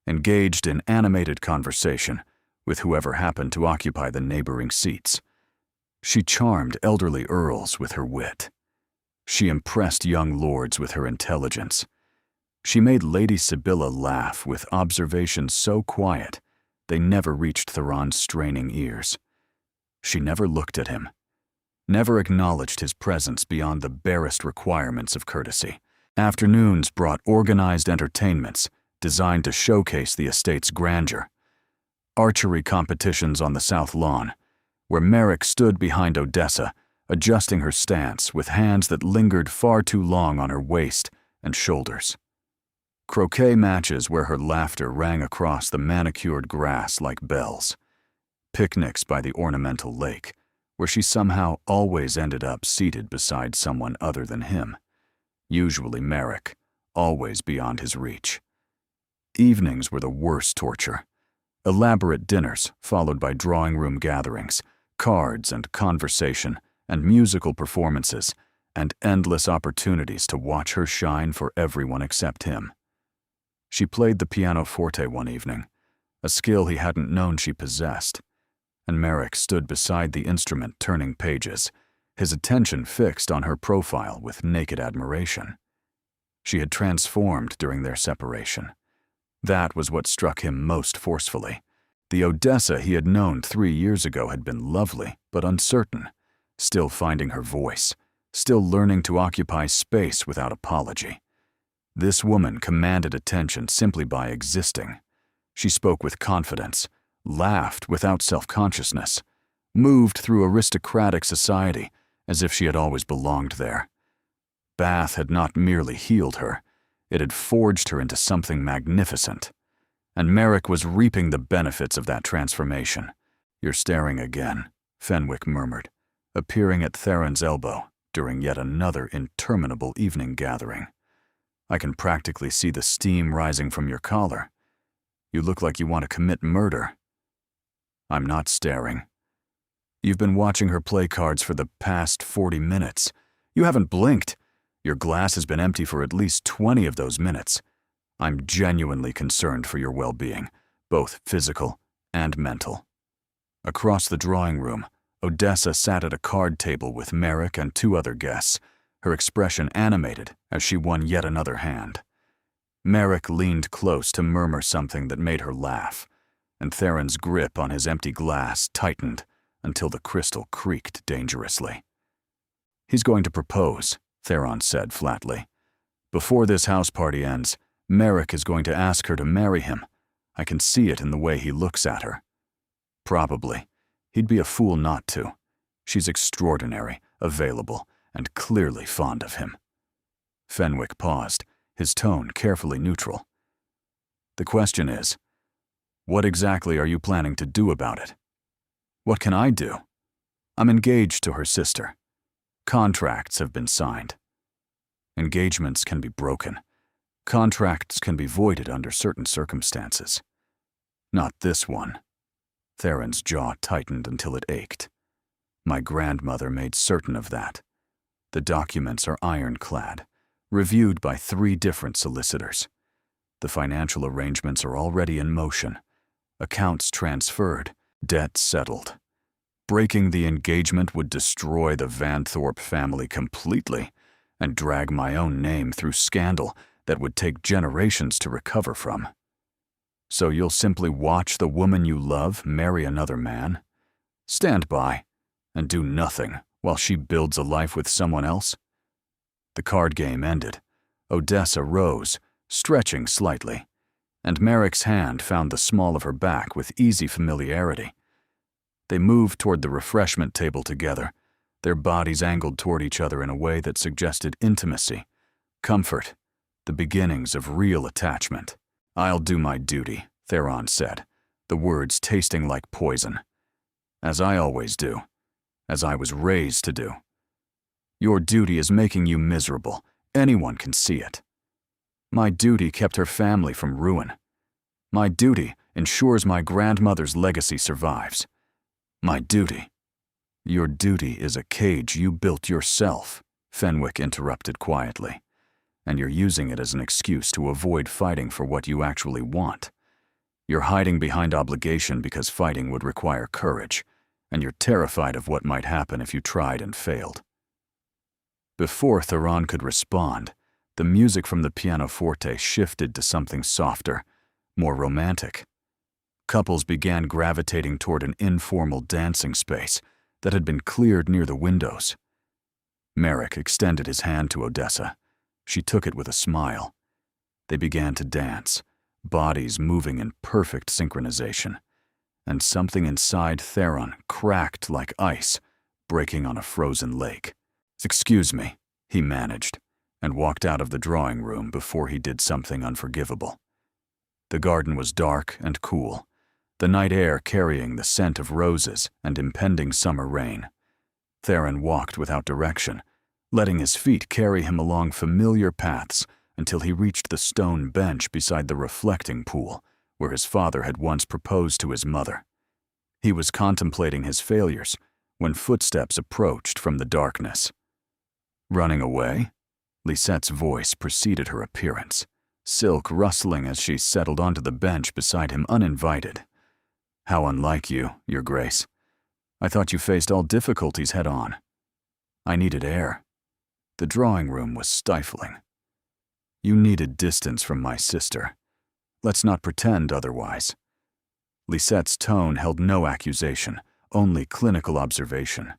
engaged in animated conversation with whoever happened to occupy the neighboring seats. She charmed elderly earls with her wit. She impressed young lords with her intelligence. She made Lady Sibylla laugh with observations so quiet they never reached Theron's straining ears. She never looked at him, never acknowledged his presence beyond the barest requirements of courtesy. Afternoons brought organized entertainments designed to showcase the estate's grandeur. Archery competitions on the south lawn, where Merrick stood behind Odessa, adjusting her stance with hands that lingered far too long on her waist and shoulders. Croquet matches where her laughter rang across the manicured grass like bells. Picnics by the ornamental lake, where she somehow always ended up seated beside someone other than him, usually Merrick, always beyond his reach. Evenings were the worst torture. Elaborate dinners followed by drawing room gatherings, cards and conversation, and musical performances, and endless opportunities to watch her shine for everyone except him. She played the pianoforte one evening, a skill he hadn't known she possessed, and Merrick stood beside the instrument turning pages, his attention fixed on her profile with naked admiration. She had transformed during their separation. That was what struck him most forcefully. The Odessa he had known 3 years ago had been lovely, but uncertain, still finding her voice, still learning to occupy space without apology. This woman commanded attention simply by existing. She spoke with confidence, laughed without self-consciousness, moved through aristocratic society as if she had always belonged there. Bath had not merely healed her, it had forged her into something magnificent. And Merrick was reaping the benefits of that transformation. "You're staring again," Fenwick murmured, appearing at Theron's elbow during yet another interminable evening gathering. "I can practically see the steam rising from your collar. You look like you want to commit murder." "I'm not staring. You've been watching her play cards for the past 40 minutes. You haven't blinked. Your glass has been empty for at least 20 of those minutes. I'm genuinely concerned for your well-being, both physical and mental." Across the drawing room, Odessa sat at a card table with Merrick and 2 other guests, her expression animated as she won yet another hand. Merrick leaned close to murmur something that made her laugh, and Theron's grip on his empty glass tightened until the crystal creaked dangerously. "He's going to propose," Theron said flatly. "Before this house party ends, Merrick is going to ask her to marry him. I can see it in the way he looks at her." "Probably. He'd be a fool not to. She's extraordinary, available, and clearly fond of him." Fenwick paused, his tone carefully neutral. "The question is, what exactly are you planning to do about it?" "What can I do? I'm engaged to her sister. Contracts have been signed. Engagements can be broken. Contracts can be voided under certain circumstances. Not this one." Theron's jaw tightened until it ached. "My grandmother made certain of that. The documents are ironclad, reviewed by 3 different solicitors. The financial arrangements are already in motion. Accounts transferred, debt settled. Breaking the engagement would destroy the Vanthorpe family completely and drag my own name through scandal that would take generations to recover from. So you'll simply watch the woman you love marry another man? Stand by and do nothing while she builds a life with someone else?" The card game ended. Odessa rose, stretching slightly, and Merrick's hand found the small of her back with easy familiarity. They moved toward the refreshment table together, their bodies angled toward each other in a way that suggested intimacy, comfort, the beginnings of real attachment. "I'll do my duty," Theron said, the words tasting like poison. "As I always do, as I was raised to do. Your duty is making you miserable. Anyone can see it. My duty kept her family from ruin. My duty ensures my grandmother's legacy survives. My duty." "Your duty is a cage you built yourself," Fenwick interrupted quietly, "and you're using it as an excuse to avoid fighting for what you actually want. You're hiding behind obligation because fighting would require courage, and you're terrified of what might happen if you tried and failed." Before Theron could respond, the music from the pianoforte shifted to something softer, more romantic. Couples began gravitating toward an informal dancing space that had been cleared near the windows. Merrick extended his hand to Odessa. She took it with a smile. They began to dance, bodies moving in perfect synchronization, and something inside Theron cracked like ice, breaking on a frozen lake. "Excuse me," he managed, and walked out of the drawing room before he did something unforgivable. The garden was dark and cool, the night air carrying the scent of roses and impending summer rain. Theron walked without direction, letting his feet carry him along familiar paths until he reached the stone bench beside the reflecting pool where his father had once proposed to his mother. He was contemplating his failures when footsteps approached from the darkness. Running away? Lisette's voice preceded her appearance, silk rustling as she settled onto the bench beside him uninvited. How unlike you, Your Grace. I thought you faced all difficulties head-on. I needed air. The drawing room was stifling. You needed distance from my sister. Let's not pretend otherwise. Lisette's tone held no accusation, only clinical observation.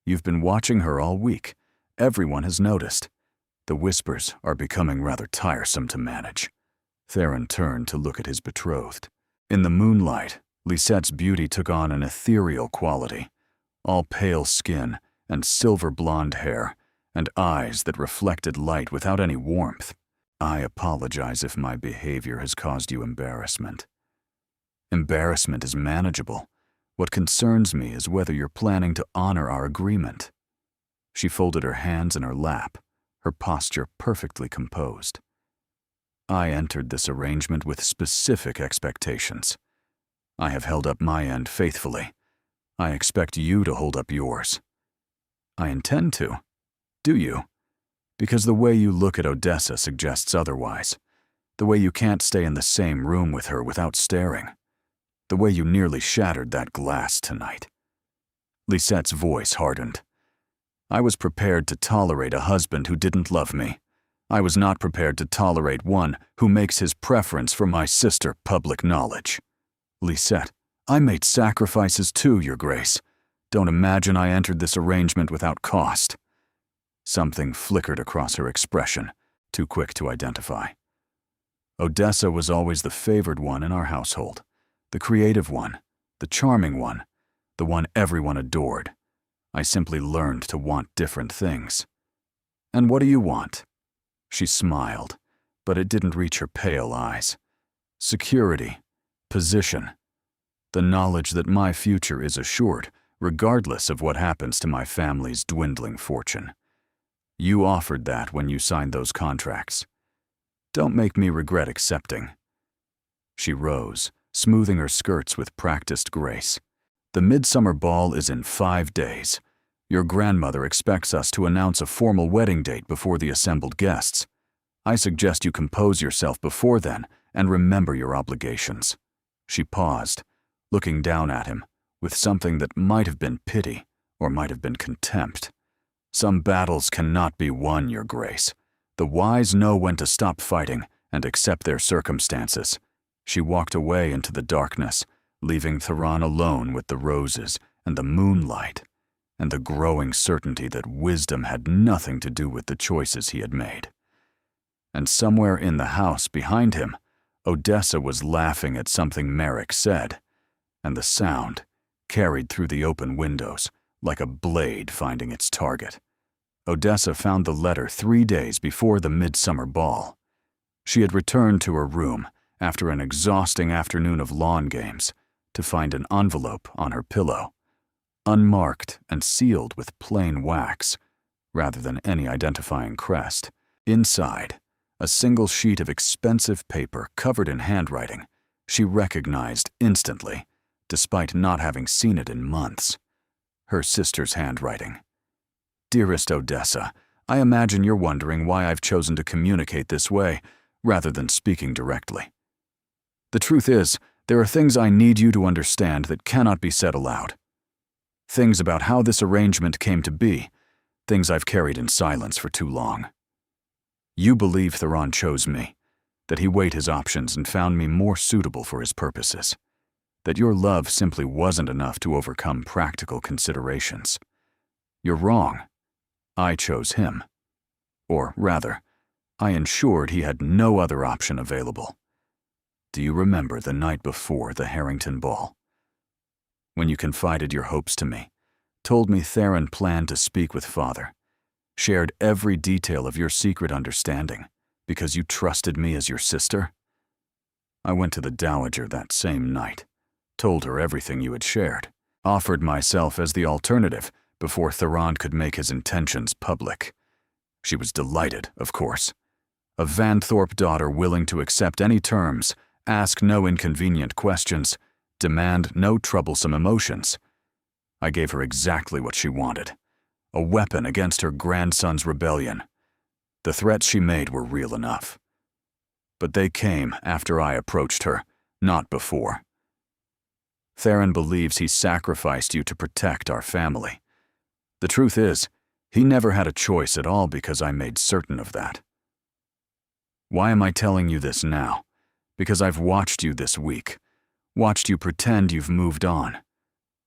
You've been watching her all week. Everyone has noticed. The whispers are becoming rather tiresome to manage. Theron turned to look at his betrothed. In the moonlight, Lisette's beauty took on an ethereal quality, all pale skin and silver blonde hair, and eyes that reflected light without any warmth. I apologize if my behavior has caused you embarrassment. Embarrassment is manageable. What concerns me is whether you're planning to honor our agreement. She folded her hands in her lap, her posture perfectly composed. I entered this arrangement with specific expectations. I have held up my end faithfully. I expect you to hold up yours. I intend to. Do you? Because the way you look at Odessa suggests otherwise. The way you can't stay in the same room with her without staring. The way you nearly shattered that glass tonight. Lisette's voice hardened. I was prepared to tolerate a husband who didn't love me. I was not prepared to tolerate one who makes his preference for my sister public knowledge. Lisette, I made sacrifices too, Your Grace. Don't imagine I entered this arrangement without cost. Something flickered across her expression, too quick to identify. Odessa was always the favored one in our household, the creative one, the charming one, the one everyone adored. I simply learned to want different things. And what do you want? She smiled, but it didn't reach her pale eyes. Security, position, the knowledge that my future is assured, regardless of what happens to my family's dwindling fortune. You offered that when you signed those contracts. Don't make me regret accepting. She rose, smoothing her skirts with practiced grace. The midsummer ball is in 5 days. Your grandmother expects us to announce a formal wedding date before the assembled guests. I suggest you compose yourself before then and remember your obligations. She paused, looking down at him, with something that might have been pity or might have been contempt. Some battles cannot be won, Your Grace. The wise know when to stop fighting and accept their circumstances. She walked away into the darkness, leaving Theron alone with the roses and the moonlight, and the growing certainty that wisdom had nothing to do with the choices he had made. And somewhere in the house behind him, Odessa was laughing at something Merrick said, and the sound carried through the open windows like a blade finding its target. Odessa found the letter 3 days before the midsummer ball. She had returned to her room after an exhausting afternoon of lawn games to find an envelope on her pillow, unmarked and sealed with plain wax, rather than any identifying crest. Inside, a single sheet of expensive paper covered in handwriting she recognized instantly, despite not having seen it in months. Her sister's handwriting. Dearest Odessa, I imagine you're wondering why I've chosen to communicate this way, rather than speaking directly. The truth is, there are things I need you to understand that cannot be said aloud. Things about how this arrangement came to be, things I've carried in silence for too long. You believe Theron chose me, that he weighed his options and found me more suitable for his purposes, that your love simply wasn't enough to overcome practical considerations. You're wrong. I chose him. Or rather, I ensured he had no other option available. Do you remember the night before the Harrington ball? When you confided your hopes to me, told me Theron planned to speak with Father, Shared every detail of your secret understanding because you trusted me as your sister? I went to the Dowager that same night, told her everything you had shared, offered myself as the alternative before Theron could make his intentions public. She was delighted, of course. A Vanthorpe daughter willing to accept any terms, ask no inconvenient questions, demand no troublesome emotions. I gave her exactly what she wanted, a weapon against her grandson's rebellion. The threats she made were real enough. But they came after I approached her, not before. Theron believes he sacrificed you to protect our family. The truth is, he never had a choice at all because I made certain of that. Why am I telling you this now? Because I've watched you this week, watched you pretend you've moved on,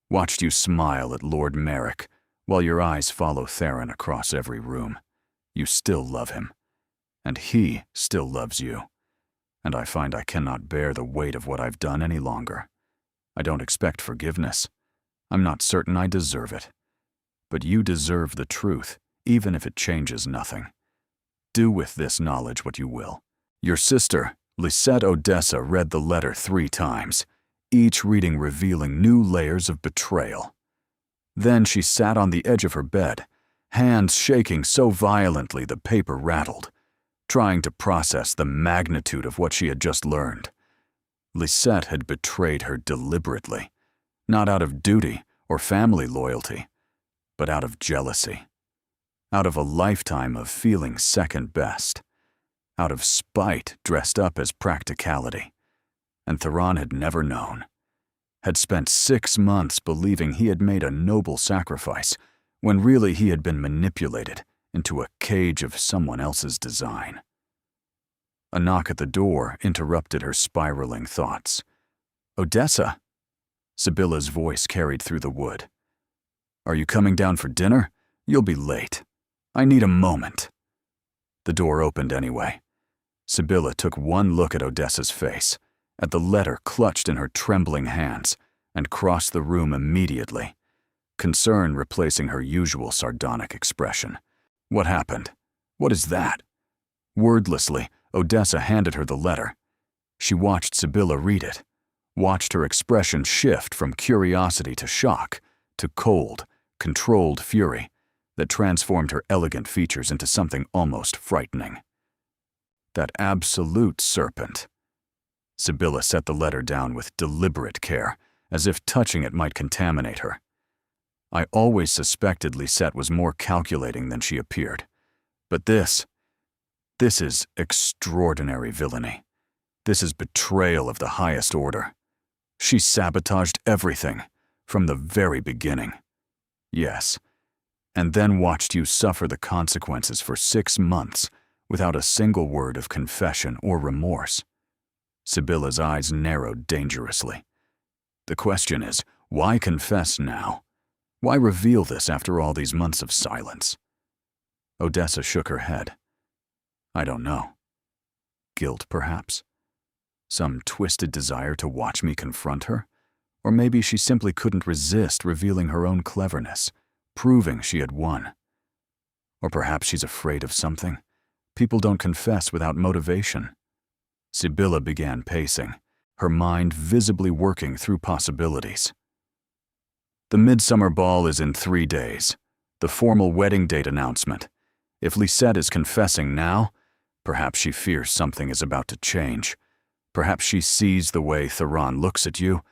watched you smile at Lord Merrick while your eyes follow Theron across every room. You still love him, and he still loves you, and I find I cannot bear the weight of what I've done any longer. I don't expect forgiveness. I'm not certain I deserve it. But you deserve the truth, even if it changes nothing. Do with this knowledge what you will. Your sister, Lisette Odessa, read the letter 3 times, each reading revealing new layers of betrayal. Then she sat on the edge of her bed, hands shaking so violently the paper rattled, trying to process the magnitude of what she had just learned. Lisette had betrayed her deliberately, not out of duty or family loyalty, but out of jealousy, out of a lifetime of feeling second best, out of spite dressed up as practicality. And Theron had never known, had spent 6 months believing he had made a noble sacrifice, when really he had been manipulated into a cage of someone else's design. A knock at the door interrupted her spiraling thoughts. "Odessa?" Sibylla's voice carried through the wood. "Are you coming down for dinner? You'll be late. I need a moment." The door opened anyway. Sibylla took one look at Odessa's face, at the letter clutched in her trembling hands, and crossed the room immediately, concern replacing her usual sardonic expression. "What happened? What is that?" Wordlessly, Odessa handed her the letter. She watched Sibylla read it, watched her expression shift from curiosity to shock, to cold, controlled fury that transformed her elegant features into something almost frightening. That absolute serpent. Sibylla set the letter down with deliberate care, as if touching it might contaminate her. I always suspected Lisette was more calculating than she appeared. But this is extraordinary villainy. This is betrayal of the highest order. She sabotaged everything, from the very beginning. Yes, and then watched you suffer the consequences for 6 months without a single word of confession or remorse. Sibylla's eyes narrowed dangerously. The question is, why confess now? Why reveal this after all these months of silence? Odessa shook her head. I don't know. Guilt, perhaps? Some twisted desire to watch me confront her? Or maybe she simply couldn't resist revealing her own cleverness, proving she had won. Or perhaps she's afraid of something. People don't confess without motivation. Sibylla began pacing, her mind visibly working through possibilities. The midsummer ball is in 3 days, the formal wedding date announcement. If Lisette is confessing now, perhaps she fears something is about to change. Perhaps she sees the way Theron looks at you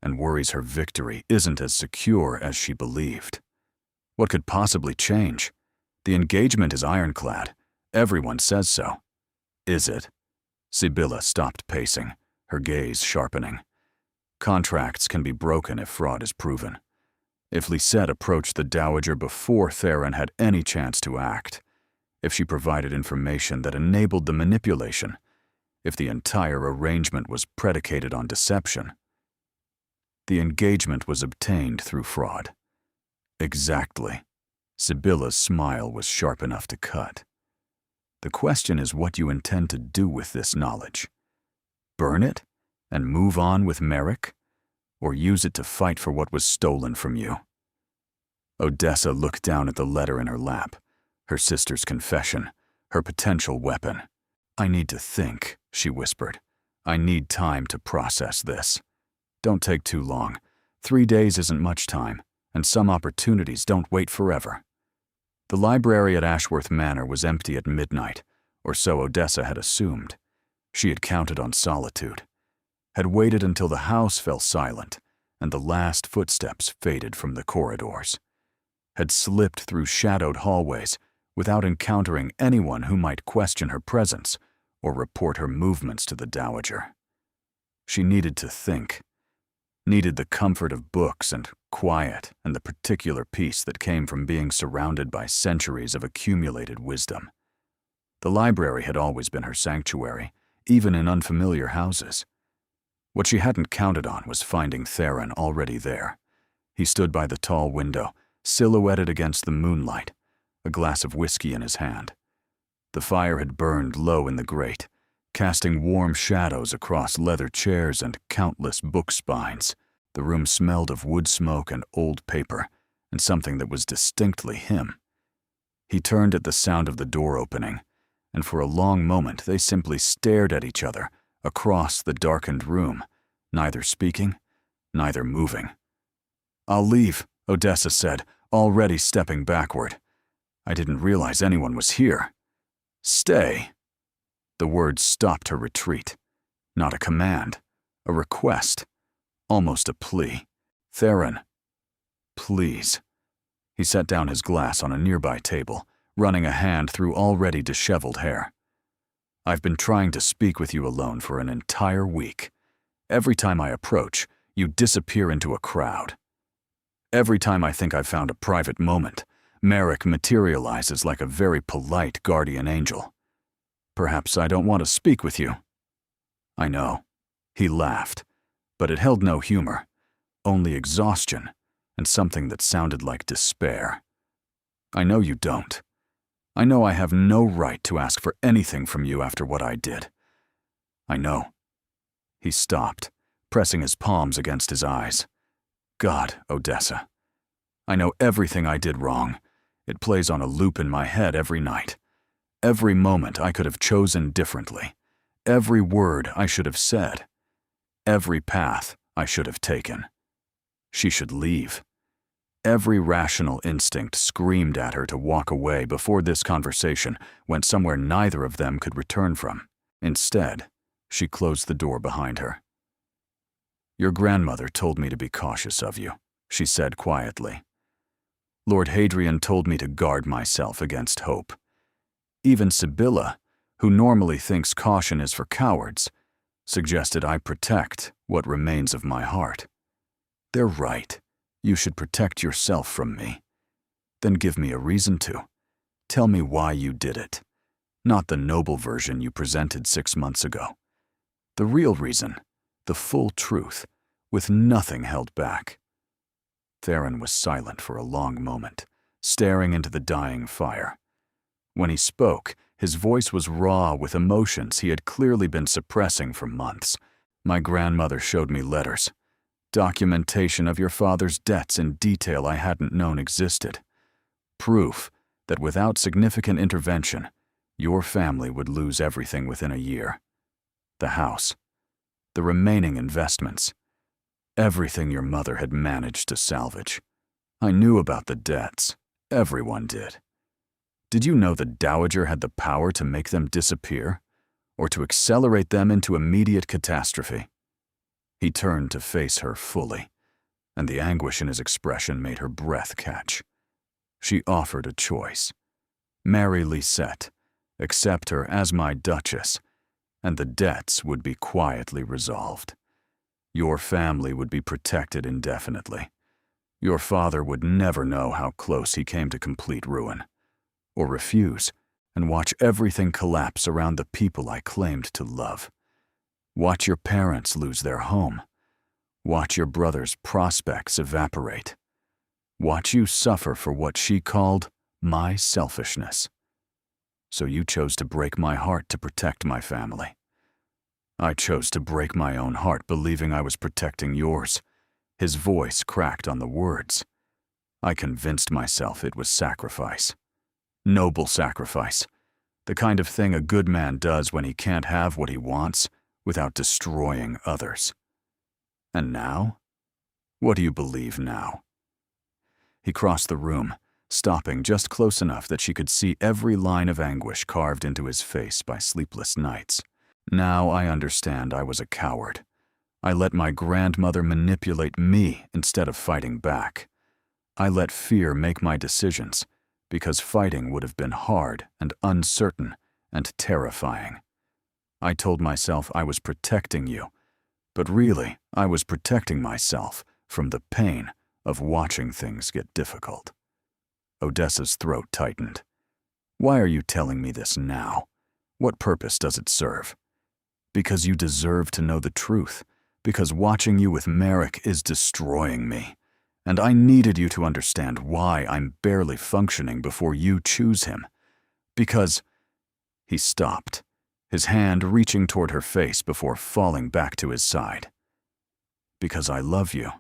and worries her victory isn't as secure as she believed. What could possibly change? The engagement is ironclad. Everyone says so. Is it? Sibylla stopped pacing, her gaze sharpening. Contracts can be broken if fraud is proven. If Lisette approached the Dowager before Theron had any chance to act, if she provided information that enabled the manipulation, if the entire arrangement was predicated on deception, the engagement was obtained through fraud. Exactly. Sibylla's smile was sharp enough to cut. The question is what you intend to do with this knowledge. Burn it and move on with Merrick, or use it to fight for what was stolen from you? Odessa looked down at the letter in her lap, Her sister's confession, her potential weapon. "I need to think," she whispered. "I need time to process this. Don't take too long. 3 days isn't much time, and some opportunities don't wait forever." The library at Ashworth Manor was empty at midnight, or so Odessa had assumed. She had counted on solitude, had waited until the house fell silent and the last footsteps faded from the corridors, had slipped through shadowed hallways without encountering anyone who might question her presence or report her movements to the Dowager. She needed to think, needed the comfort of books and quiet and the particular peace that came from being surrounded by centuries of accumulated wisdom. The library had always been her sanctuary, even in unfamiliar houses. What she hadn't counted on was finding Theron already there. He stood by the tall window, silhouetted against the moonlight, a glass of whiskey in his hand. The fire had burned low in the grate, casting warm shadows across leather chairs and countless book spines. The room smelled of wood smoke and old paper, and something that was distinctly him. He turned at the sound of the door opening, and for a long moment they simply stared at each other across the darkened room, neither speaking, neither moving. "I'll leave," Odessa said, already stepping backward. "I didn't realize anyone was here." "Stay." The words stopped her retreat. Not a command, a request, almost a plea. "Theron, please." He set down his glass on a nearby table, running a hand through already disheveled hair. "I've been trying to speak with you alone for an entire week. Every time I approach, you disappear into a crowd. Every time I think I've found a private moment, Merrick materializes like a very polite guardian angel. Perhaps I don't want to speak with you." "I know." He laughed, but it held no humor, only exhaustion and something that sounded like despair. "I know you don't. I know I have no right to ask for anything from you after what I did. I know." He stopped, pressing his palms against his eyes. "God, Odessa. I know everything I did wrong. It plays on a loop in my head every night. Every moment I could have chosen differently. Every word I should have said. Every path I should have taken. She should leave." Every rational instinct screamed at her to walk away before this conversation went somewhere neither of them could return from. Instead, she closed the door behind her. "Your grandmother told me to be cautious of you," she said quietly. "Lord Hadrian told me to guard myself against hope. Even Sibylla, who normally thinks caution is for cowards, suggested I protect what remains of my heart. They're right. You should protect yourself from me. Then give me a reason to. Tell me why you did it. Not the noble version you presented 6 months ago. The real reason, the full truth, with nothing held back." Theron was silent for a long moment, staring into the dying fire. When he spoke, his voice was raw with emotions he had clearly been suppressing for months. "My grandmother showed me letters. Documentation of your father's debts in detail I hadn't known existed. Proof that without significant intervention, your family would lose everything within a year. The house, the remaining investments, everything your mother had managed to salvage. I knew about the debts. Everyone did. Did you know the Dowager had the power to make them disappear, or to accelerate them into immediate catastrophe?" He turned to face her fully, and the anguish in his expression made her breath catch. She offered a choice. Marry Lisette, accept her as my duchess, and the debts would be quietly resolved. Your family would be protected indefinitely. Your father would never know how close he came to complete ruin. Or refuse, and watch everything collapse around the people I claimed to love. Watch your parents lose their home. Watch your brother's prospects evaporate. Watch you suffer for what she called my selfishness. So you chose to break my heart to protect my family. I chose to break my own heart believing I was protecting yours." His voice cracked on the words. "I convinced myself it was sacrifice. Noble sacrifice. The kind of thing a good man does when he can't have what he wants without destroying others. And now? What do you believe now? He crossed the room, stopping just close enough that she could see every line of anguish carved into his face by sleepless nights. Now I understand I was a coward. I let my grandmother manipulate me instead of fighting back. I let fear make my decisions, because fighting would have been hard and uncertain and terrifying. I told myself I was protecting you, but really I was protecting myself from the pain of watching things get difficult. Odessa's throat tightened. Why are you telling me this now? What purpose does it serve? Because you deserve to know the truth, because watching you with Merrick is destroying me. And I needed you to understand why I'm barely functioning before you choose him. Because... He stopped, his hand reaching toward her face before falling back to his side. Because I love you.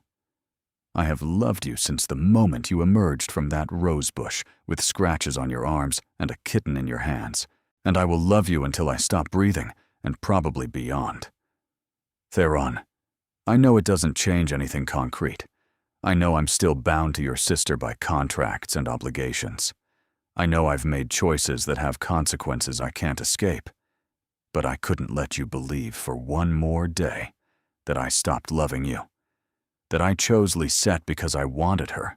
I have loved you since the moment you emerged from that rose bush with scratches on your arms and a kitten in your hands. And I will love you until I stop breathing, and probably beyond. Theron, I know it doesn't change anything concrete. I know I'm still bound to your sister by contracts and obligations. I know I've made choices that have consequences I can't escape. But I couldn't let you believe for one more day that I stopped loving you, that I chose Lisette because I wanted her,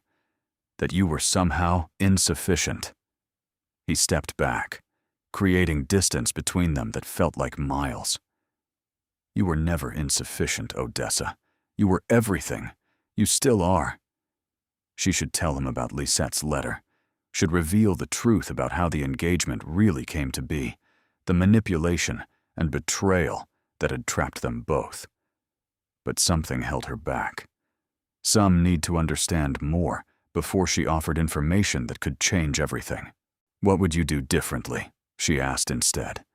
that you were somehow insufficient. He stepped back, creating distance between them that felt like miles. You were never insufficient, Odessa. You were everything. You still are. She should tell him about Lisette's letter, should reveal the truth about how the engagement really came to be, the manipulation and betrayal that had trapped them both. But something held her back. Some need to understand more before she offered information that could change everything. What would you do differently? She asked instead.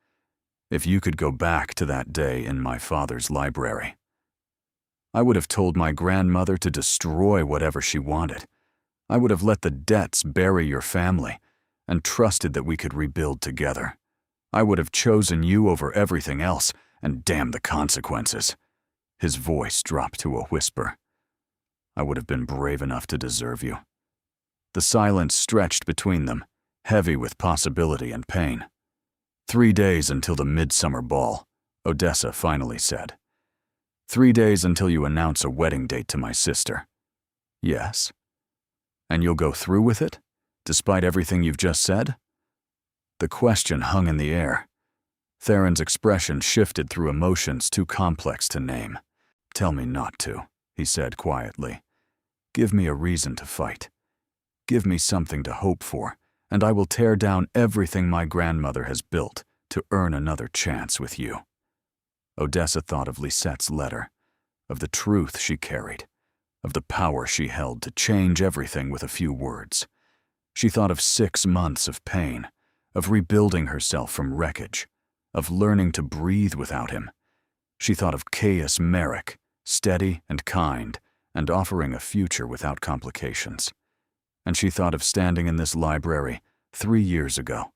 If you could go back to that day in my father's library. I would have told my grandmother to destroy whatever she wanted. I would have let the debts bury your family and trusted that we could rebuild together. I would have chosen you over everything else, and damn the consequences. His voice dropped to a whisper. I would have been brave enough to deserve you. The silence stretched between them, heavy with possibility and pain. 3 days until the midsummer ball, Odessa finally said. 3 days until you announce a wedding date to my sister. Yes. And you'll go through with it, despite everything you've just said? The question hung in the air. Theron's expression shifted through emotions too complex to name. Tell me not to, he said quietly. Give me a reason to fight. Give me something to hope for, and I will tear down everything my grandmother has built to earn another chance with you. Odessa thought of Lisette's letter, of the truth she carried, of the power she held to change everything with a few words. She thought of 6 months of pain, of rebuilding herself from wreckage, of learning to breathe without him. She thought of Caius Merrick, steady and kind, and offering a future without complications. And she thought of standing in this library 3 years ago,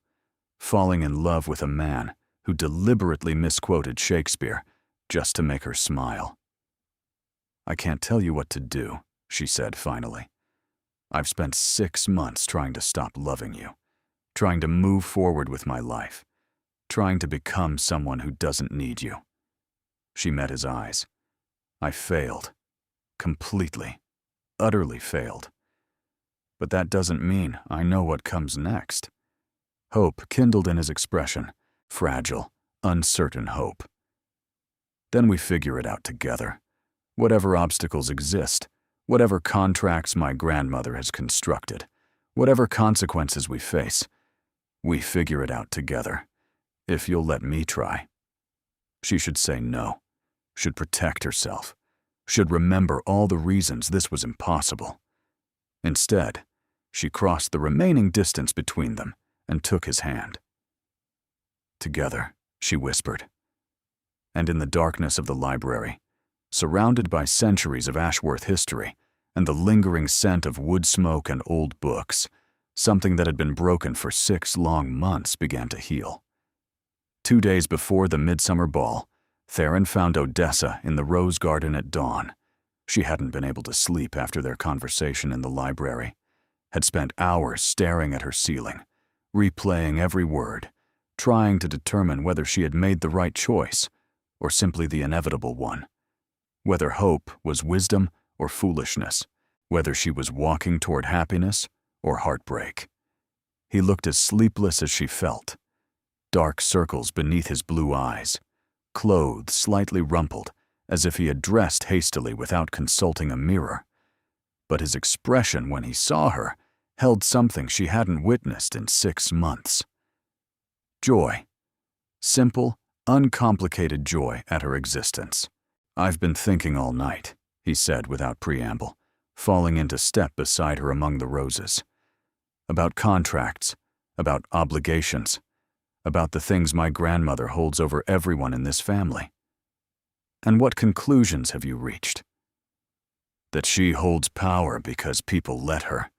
falling in love with a man who deliberately misquoted Shakespeare just to make her smile. I can't tell you what to do, she said finally. I've spent 6 months trying to stop loving you, trying to move forward with my life, trying to become someone who doesn't need you. She met his eyes. I failed. Completely, utterly failed. But that doesn't mean I know what comes next. Hope kindled in his expression, fragile, uncertain hope. Then we figure it out together. Whatever obstacles exist, whatever contracts my grandmother has constructed, whatever consequences we face, we figure it out together, if you'll let me try. She should say no, should protect herself, should remember all the reasons this was impossible. Instead, she crossed the remaining distance between them and took his hand. Together, she whispered. And in the darkness of the library, surrounded by centuries of Ashworth history and the lingering scent of wood smoke and old books, Something that had been broken for 6 long months began to heal. 2 days before the midsummer ball, Theron found Odessa in the rose garden at dawn. She hadn't been able to sleep after their conversation in the library, had spent hours staring at her ceiling, replaying every word, trying to determine whether she had made the right choice or simply the inevitable one, whether hope was wisdom or foolishness, whether she was walking toward happiness or heartbreak. He looked as sleepless as she felt, dark circles beneath his blue eyes, clothes slightly rumpled as if he had dressed hastily without consulting a mirror. But his expression when he saw her held something she hadn't witnessed in 6 months. Joy. Simple, uncomplicated joy at her existence. "I've been thinking all night," he said without preamble, falling into step beside her among the roses. "About contracts, about obligations, about the things my grandmother holds over everyone in this family. And what conclusions have you reached? That she holds power because people let her,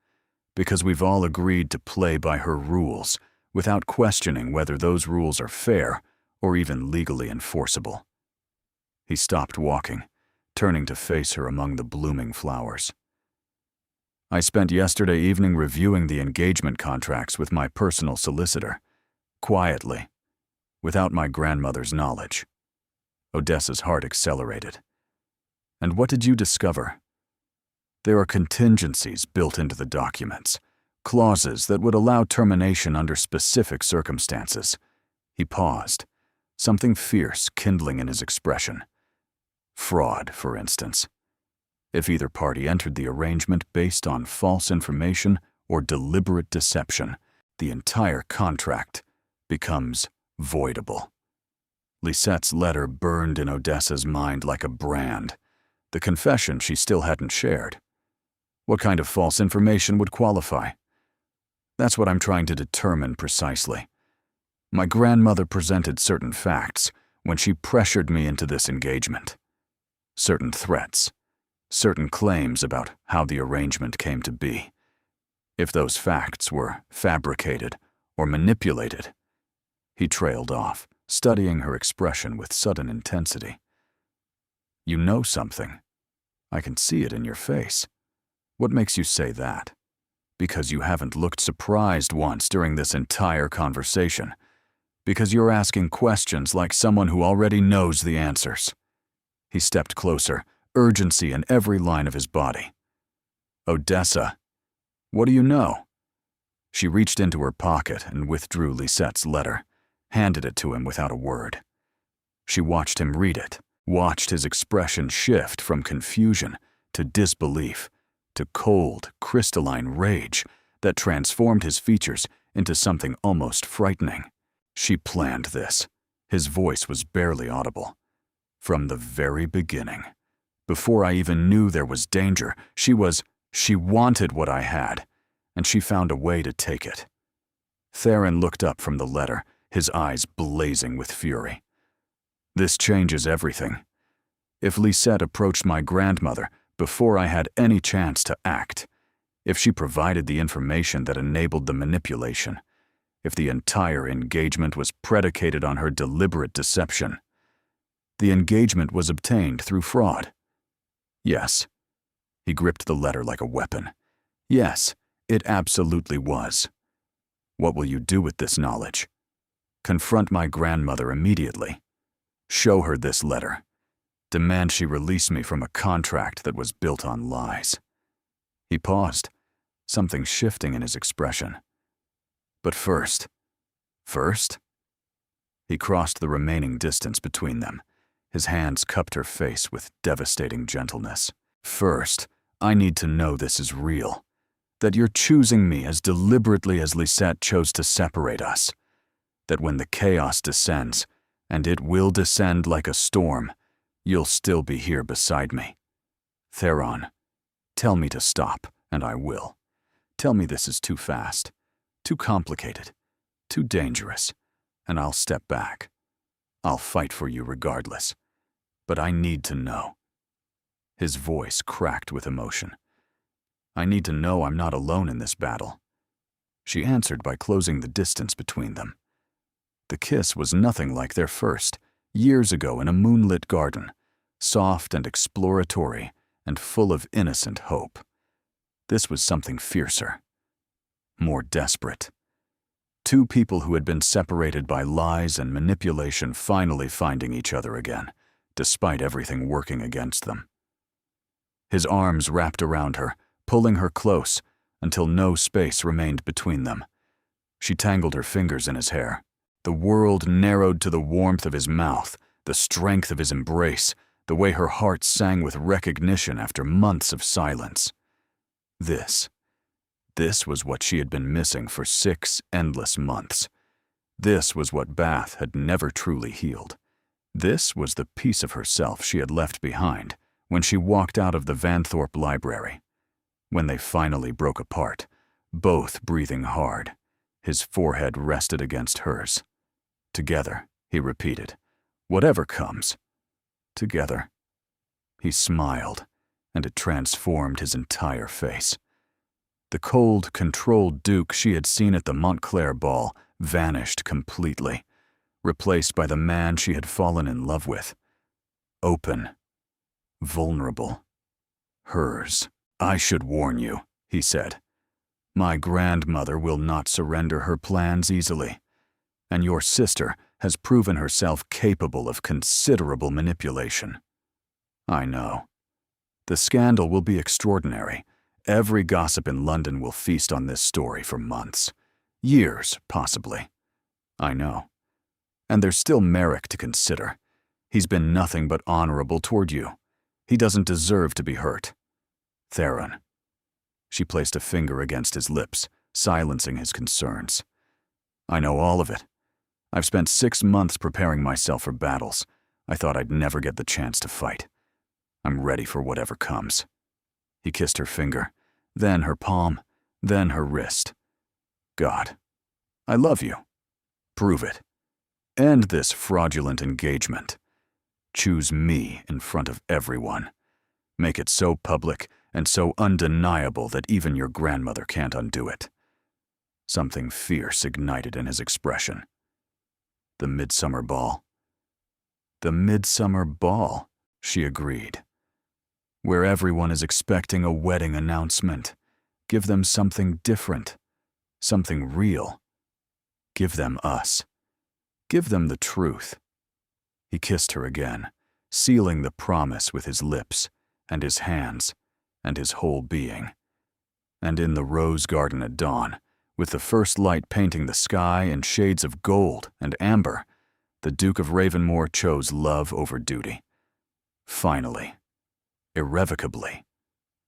because we've all agreed to play by her rules without questioning whether those rules are fair or even legally enforceable." He stopped walking, turning to face her among the blooming flowers. "I spent yesterday evening reviewing the engagement contracts with my personal solicitor, quietly, without my grandmother's knowledge." Odessa's heart accelerated. "And what did you discover?" "There are contingencies built into the documents, clauses that would allow termination under specific circumstances." He paused, something fierce kindling in his expression. "Fraud, for instance. If either party entered the arrangement based on false information or deliberate deception, the entire contract becomes voidable." Lisette's letter burned in Odessa's mind like a brand, the confession she still hadn't shared. What kind of false information would qualify? "That's what I'm trying to determine precisely. My grandmother presented certain facts when she pressured me into this engagement. Certain threats, certain claims about how the arrangement came to be. If those facts were fabricated or manipulated..." He trailed off, studying her expression with sudden intensity. "You know something. I can see it in your face. What makes you say that? Because you haven't looked surprised once during this entire conversation. Because you're asking questions like someone who already knows the answers." He stepped closer, urgency in every line of his body. "Odessa, what do you know?" She reached into her pocket and withdrew Lisette's letter, handed it to him without a word. She watched him read it, watched his expression shift from confusion to disbelief to cold, crystalline rage that transformed his features into something almost frightening. "She planned this." His voice was barely audible. "From the very beginning. Before I even knew there was danger, she wanted what I had, and she found a way to take it." Theron looked up from the letter, his eyes blazing with fury. "This changes everything. If Lisette approached my grandmother before I had any chance to act, if she provided the information that enabled the manipulation, if the entire engagement was predicated on her deliberate deception, the engagement was obtained through fraud. Yes." He gripped the letter like a weapon. "Yes, it absolutely was. What will you do with this knowledge? Confront my grandmother immediately. Show her this letter. Demand she release me from a contract that was built on lies." He paused, something shifting in his expression. "But first..." "First?" He crossed the remaining distance between them. His hands cupped her face with devastating gentleness. "First, I need to know this is real. That you're choosing me as deliberately as Lisette chose to separate us. That when the chaos descends, and it will descend like a storm, you'll still be here beside me. Theron, tell me to stop, and I will. Tell me this is too fast, too complicated, too dangerous, and I'll step back. I'll fight for you regardless. But I need to know." His voice cracked with emotion. "I need to know I'm not alone in this battle. She answered by closing the distance between them. The kiss was nothing like their first, years ago in a moonlit garden, soft and exploratory and full of innocent hope. This was something fiercer, more desperate. Two people who had been separated by lies and manipulation finally finding each other again, despite everything working against them. His arms wrapped around her, pulling her close until no space remained between them. She tangled her fingers in his hair. The world narrowed to the warmth of his mouth, the strength of his embrace, the way her heart sang with recognition after months of silence. This was what she had been missing for 6 endless months. This was what Bath had never truly healed. This was the piece of herself she had left behind when she walked out of the Vanthorpe Library. When they finally broke apart, both breathing hard, his forehead rested against hers. Together, he repeated, whatever comes. Together. He smiled, and it transformed his entire face. The cold, controlled Duke she had seen at the Montclair ball vanished completely, replaced by the man she had fallen in love with. Open. Vulnerable. Hers. I should warn you, he said. My grandmother will not surrender her plans easily, and your sister has proven herself capable of considerable manipulation. I know. The scandal will be extraordinary. Every gossip in London will feast on this story for months. Years, possibly. I know. And there's still Merrick to consider. He's been nothing but honorable toward you. He doesn't deserve to be hurt. Theron. She placed a finger against his lips, silencing his concerns. I know all of it. I've spent 6 months preparing myself for battles. I thought I'd never get the chance to fight. I'm ready for whatever comes. He kissed her finger, then her palm, then her wrist. God, I love you. Prove it. End this fraudulent engagement. Choose me in front of everyone. Make it so public and so undeniable that even your grandmother can't undo it. Something fierce ignited in his expression. The midsummer ball. The midsummer ball, she agreed. Where everyone is expecting a wedding announcement. Give them something different, something real. Give them us. Give them the truth. He kissed her again, sealing the promise with his lips and his hands and his whole being. And in the rose garden at dawn, with the first light painting the sky in shades of gold and amber, the Duke of Ravenmore chose love over duty. Finally. Irrevocably.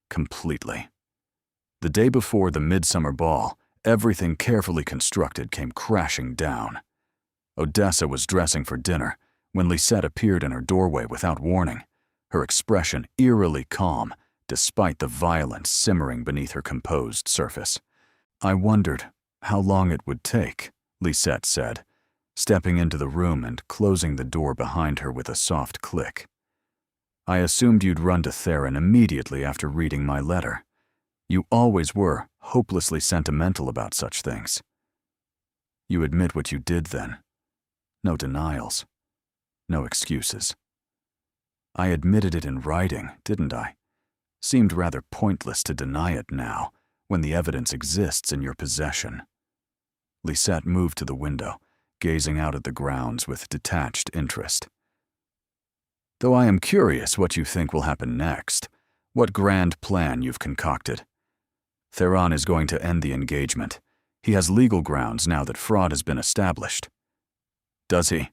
Completely. The day before the midsummer ball, everything carefully constructed came crashing down. Odessa was dressing for dinner when Lisette appeared in her doorway without warning, her expression eerily calm despite the violence simmering beneath her composed surface. I wondered how long it would take, Lisette said, stepping into the room and closing the door behind her with a soft click. I assumed you'd run to Theron immediately after reading my letter. You always were hopelessly sentimental about such things. You admit what you did then. No denials. No excuses. I admitted it in writing, didn't I? Seemed rather pointless to deny it now, when the evidence exists in your possession. Lisette moved to the window, gazing out at the grounds with detached interest. Though I am curious what you think will happen next, what grand plan you've concocted. Theron is going to end the engagement. He has legal grounds now that fraud has been established. Does he?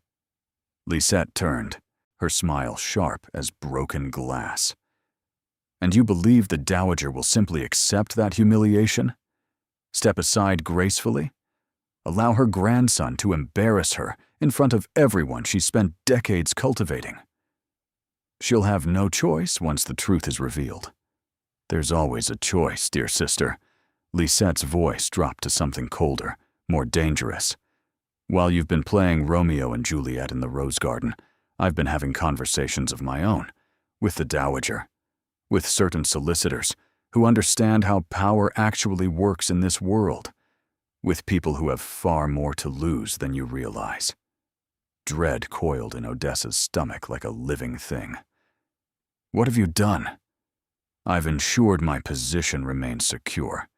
Lisette turned, her smile sharp as broken glass. And you believe the Dowager will simply accept that humiliation? Step aside gracefully? Allow her grandson to embarrass her in front of everyone she spent decades cultivating? She'll have no choice once the truth is revealed. There's always a choice, dear sister. Lisette's voice dropped to something colder, more dangerous. While you've been playing Romeo and Juliet in the rose garden, I've been having conversations of my own, with the Dowager, with certain solicitors who understand how power actually works in this world, with people who have far more to lose than you realize. Dread coiled in Odessa's stomach like a living thing. What have you done? I've ensured my position remains secure.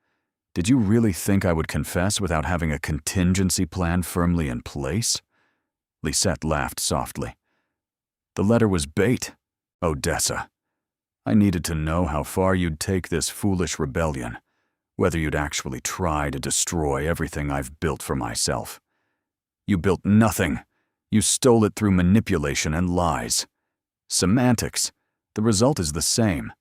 Did you really think I would confess without having a contingency plan firmly in place? Lisette laughed softly. The letter was bait, Odessa. I needed to know how far you'd take this foolish rebellion, whether you'd actually try to destroy everything I've built for myself. You built nothing. You stole it through manipulation and lies. Semantics. The result is the same.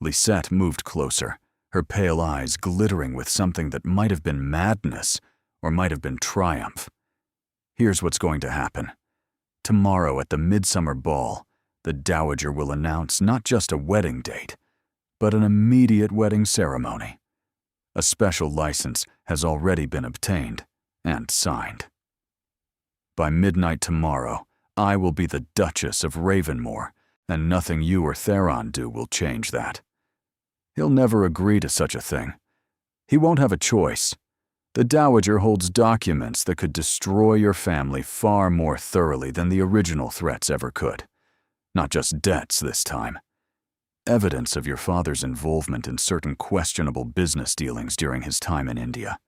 Lisette moved closer, her pale eyes glittering with something that might have been madness or might have been triumph. Here's what's going to happen. Tomorrow at the midsummer ball, the Dowager will announce not just a wedding date, but an immediate wedding ceremony. A special license has already been obtained and signed. By midnight tomorrow, I will be the Duchess of Ravenmore, and nothing you or Theron do will change that. He'll never agree to such a thing. He won't have a choice. The Dowager holds documents that could destroy your family far more thoroughly than the original threats ever could. Not just debts this time. Evidence of your father's involvement in certain questionable business dealings during his time in India.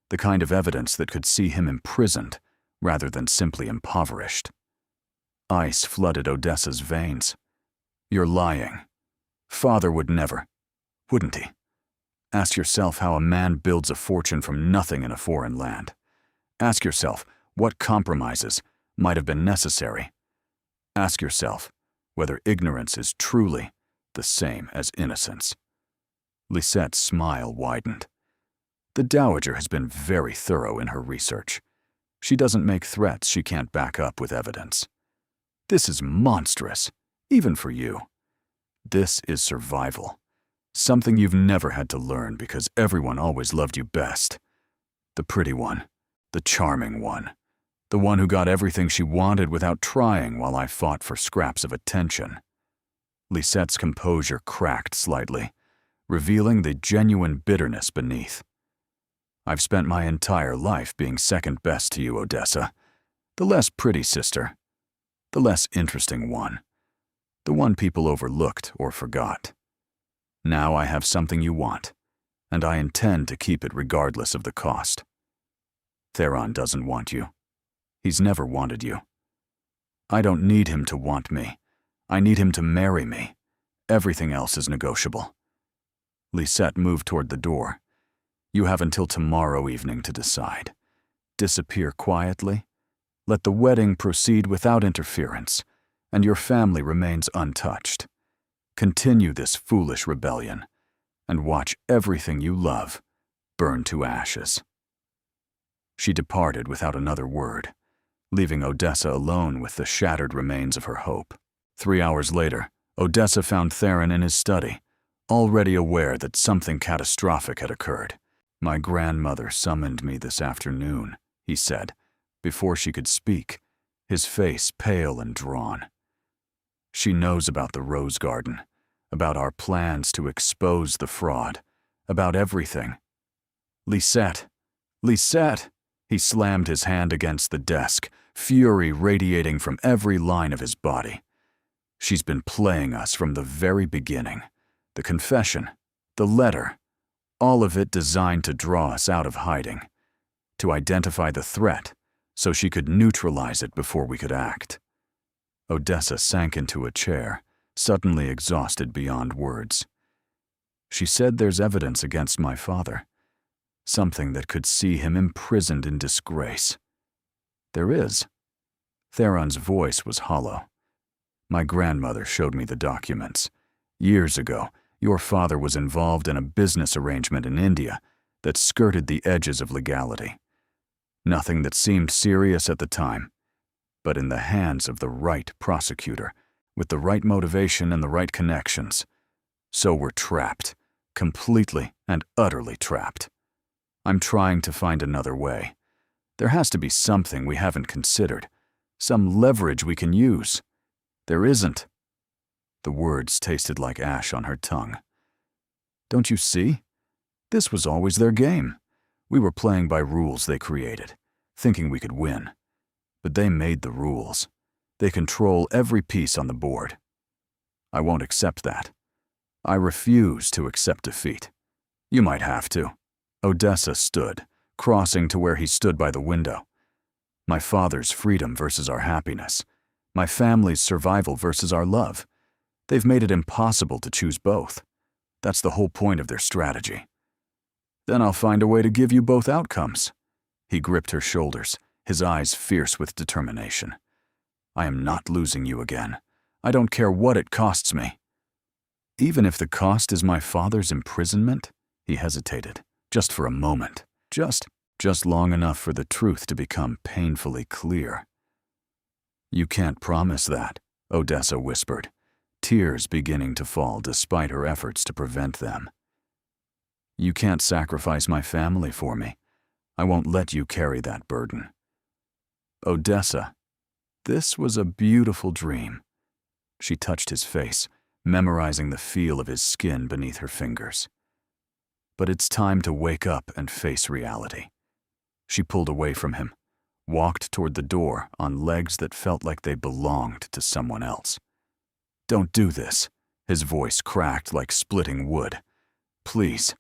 The kind of evidence that could see him imprisoned rather than simply impoverished. Ice flooded Odessa's veins. You're lying. Father would never, wouldn't he? Ask yourself how a man builds a fortune from nothing in a foreign land. Ask yourself what compromises might have been necessary. Ask yourself whether ignorance is truly the same as innocence. Lisette's smile widened. The Dowager has been very thorough in her research. She doesn't make threats she can't back up with evidence. This is monstrous, even for you. This is survival. Something you've never had to learn because everyone always loved you best. The pretty one, the charming one, the one who got everything she wanted without trying while I fought for scraps of attention. Lisette's composure cracked slightly, revealing the genuine bitterness beneath. I've spent my entire life being second best to you, Odessa. The less pretty sister. The less interesting one. The one people overlooked or forgot. Now I have something you want, and I intend to keep it regardless of the cost. Theron doesn't want you. He's never wanted you. I don't need him to want me. I need him to marry me. Everything else is negotiable. Lisette moved toward the door. You have until tomorrow evening to decide. Disappear quietly. Let the wedding proceed without interference, and your family remains untouched. Continue this foolish rebellion, and watch everything you love burn to ashes. She departed without another word, leaving Odessa alone with the shattered remains of her hope. 3 hours later, Odessa found Theron in his study, already aware that something catastrophic had occurred. My grandmother summoned me this afternoon, he said, before she could speak, his face pale and drawn. She knows about the rose garden, about our plans to expose the fraud, about everything. Lisette! Lisette! He slammed his hand against the desk, fury radiating from every line of his body. She's been playing us from the very beginning. The confession, the letter, all of it designed to draw us out of hiding, to identify the threat so she could neutralize it before we could act. Odessa sank into a chair, suddenly exhausted beyond words. She said there's evidence against my father, something that could see him imprisoned in disgrace. There is. Theron's voice was hollow. My grandmother showed me the documents. Years ago, your father was involved in a business arrangement in India that skirted the edges of legality. Nothing that seemed serious at the time, but in the hands of the right prosecutor, with the right motivation and the right connections. So we're trapped, completely and utterly trapped. I'm trying to find another way. There has to be something we haven't considered, some leverage we can use. There isn't. The words tasted like ash on her tongue. Don't you see? This was always their game. We were playing by rules they created, thinking we could win. But they made the rules. They control every piece on the board. I won't accept that. I refuse to accept defeat. You might have to. Odessa stood, crossing to where he stood by the window. My father's freedom versus our happiness. My family's survival versus our love. They've made it impossible to choose both. That's the whole point of their strategy. Then I'll find a way to give you both outcomes. He gripped her shoulders, his eyes fierce with determination. I am not losing you again. I don't care what it costs me. Even if the cost is my father's imprisonment? He hesitated, just for a moment. Just long enough for the truth to become painfully clear. You can't promise that, Odessa whispered, tears beginning to fall despite her efforts to prevent them. You can't sacrifice my family for me. I won't let you carry that burden. Odessa, this was a beautiful dream. She touched his face, memorizing the feel of his skin beneath her fingers. But it's time to wake up and face reality. She pulled away from him, walked toward the door on legs that felt like they belonged to someone else. Don't do this, his voice cracked like splitting wood. Please,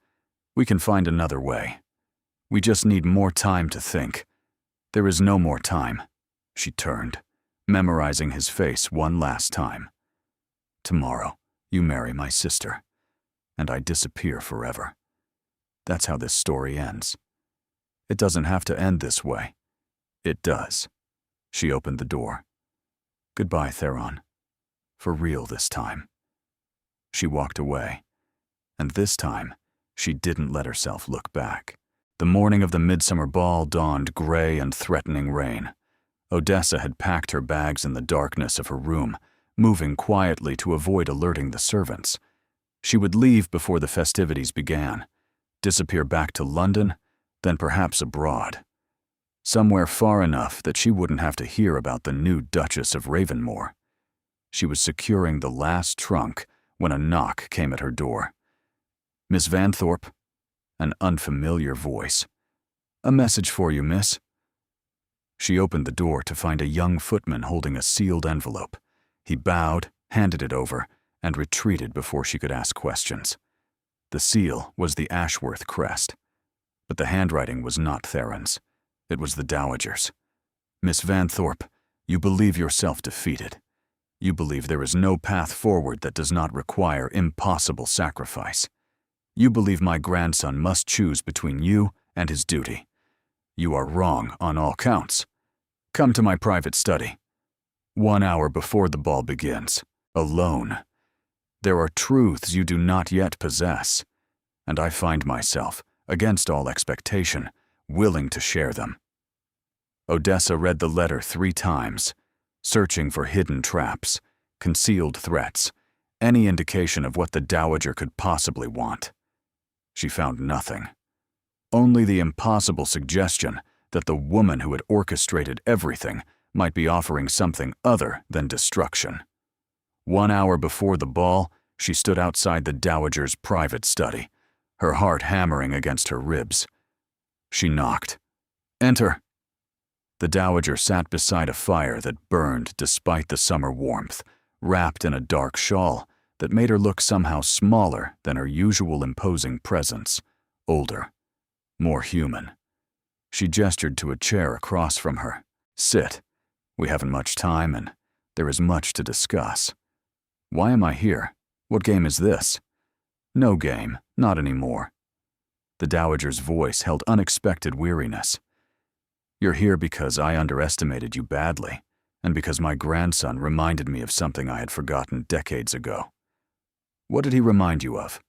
we can find another way. We just need more time to think. There is no more time. She turned, memorizing his face one last time. Tomorrow, you marry my sister, and I disappear forever. That's how this story ends. It doesn't have to end this way. It does. She opened the door. Goodbye, Theron. For real this time. She walked away, and this time, she didn't let herself look back. The morning of the midsummer ball dawned gray and threatening rain. Odessa had packed her bags in the darkness of her room, moving quietly to avoid alerting the servants. She would leave before the festivities began, disappear back to London, then perhaps abroad. Somewhere far enough that she wouldn't have to hear about the new Duchess of Ravenmore. She was securing the last trunk when a knock came at her door. Miss Vanthorpe? An unfamiliar voice. A message for you, miss. She opened the door to find a young footman holding a sealed envelope. He bowed, handed it over, and retreated before she could ask questions. The seal was the Ashworth crest, but the handwriting was not Theron's. It was the Dowager's. Miss Vanthorpe, you believe yourself defeated. You believe there is no path forward that does not require impossible sacrifice. You believe my grandson must choose between you and his duty. You are wrong on all counts. Come to my private study. 1 hour before the ball begins, alone. There are truths you do not yet possess, and I find myself, against all expectation, willing to share them. Odessa read the letter 3 times, searching for hidden traps, concealed threats, any indication of what the Dowager could possibly want. She found nothing. Only the impossible suggestion that the woman who had orchestrated everything might be offering something other than destruction. 1 hour before the ball, she stood outside the Dowager's private study, her heart hammering against her ribs. She knocked. Enter. The Dowager sat beside a fire that burned despite the summer warmth, wrapped in a dark shawl that made her look somehow smaller than her usual imposing presence, older, more human. She gestured to a chair across from her. Sit. We haven't much time, and there is much to discuss. Why am I here? What game is this? No game, not anymore. The Dowager's voice held unexpected weariness. You're here because I underestimated you badly, and because my grandson reminded me of something I had forgotten decades ago. What did he remind you of?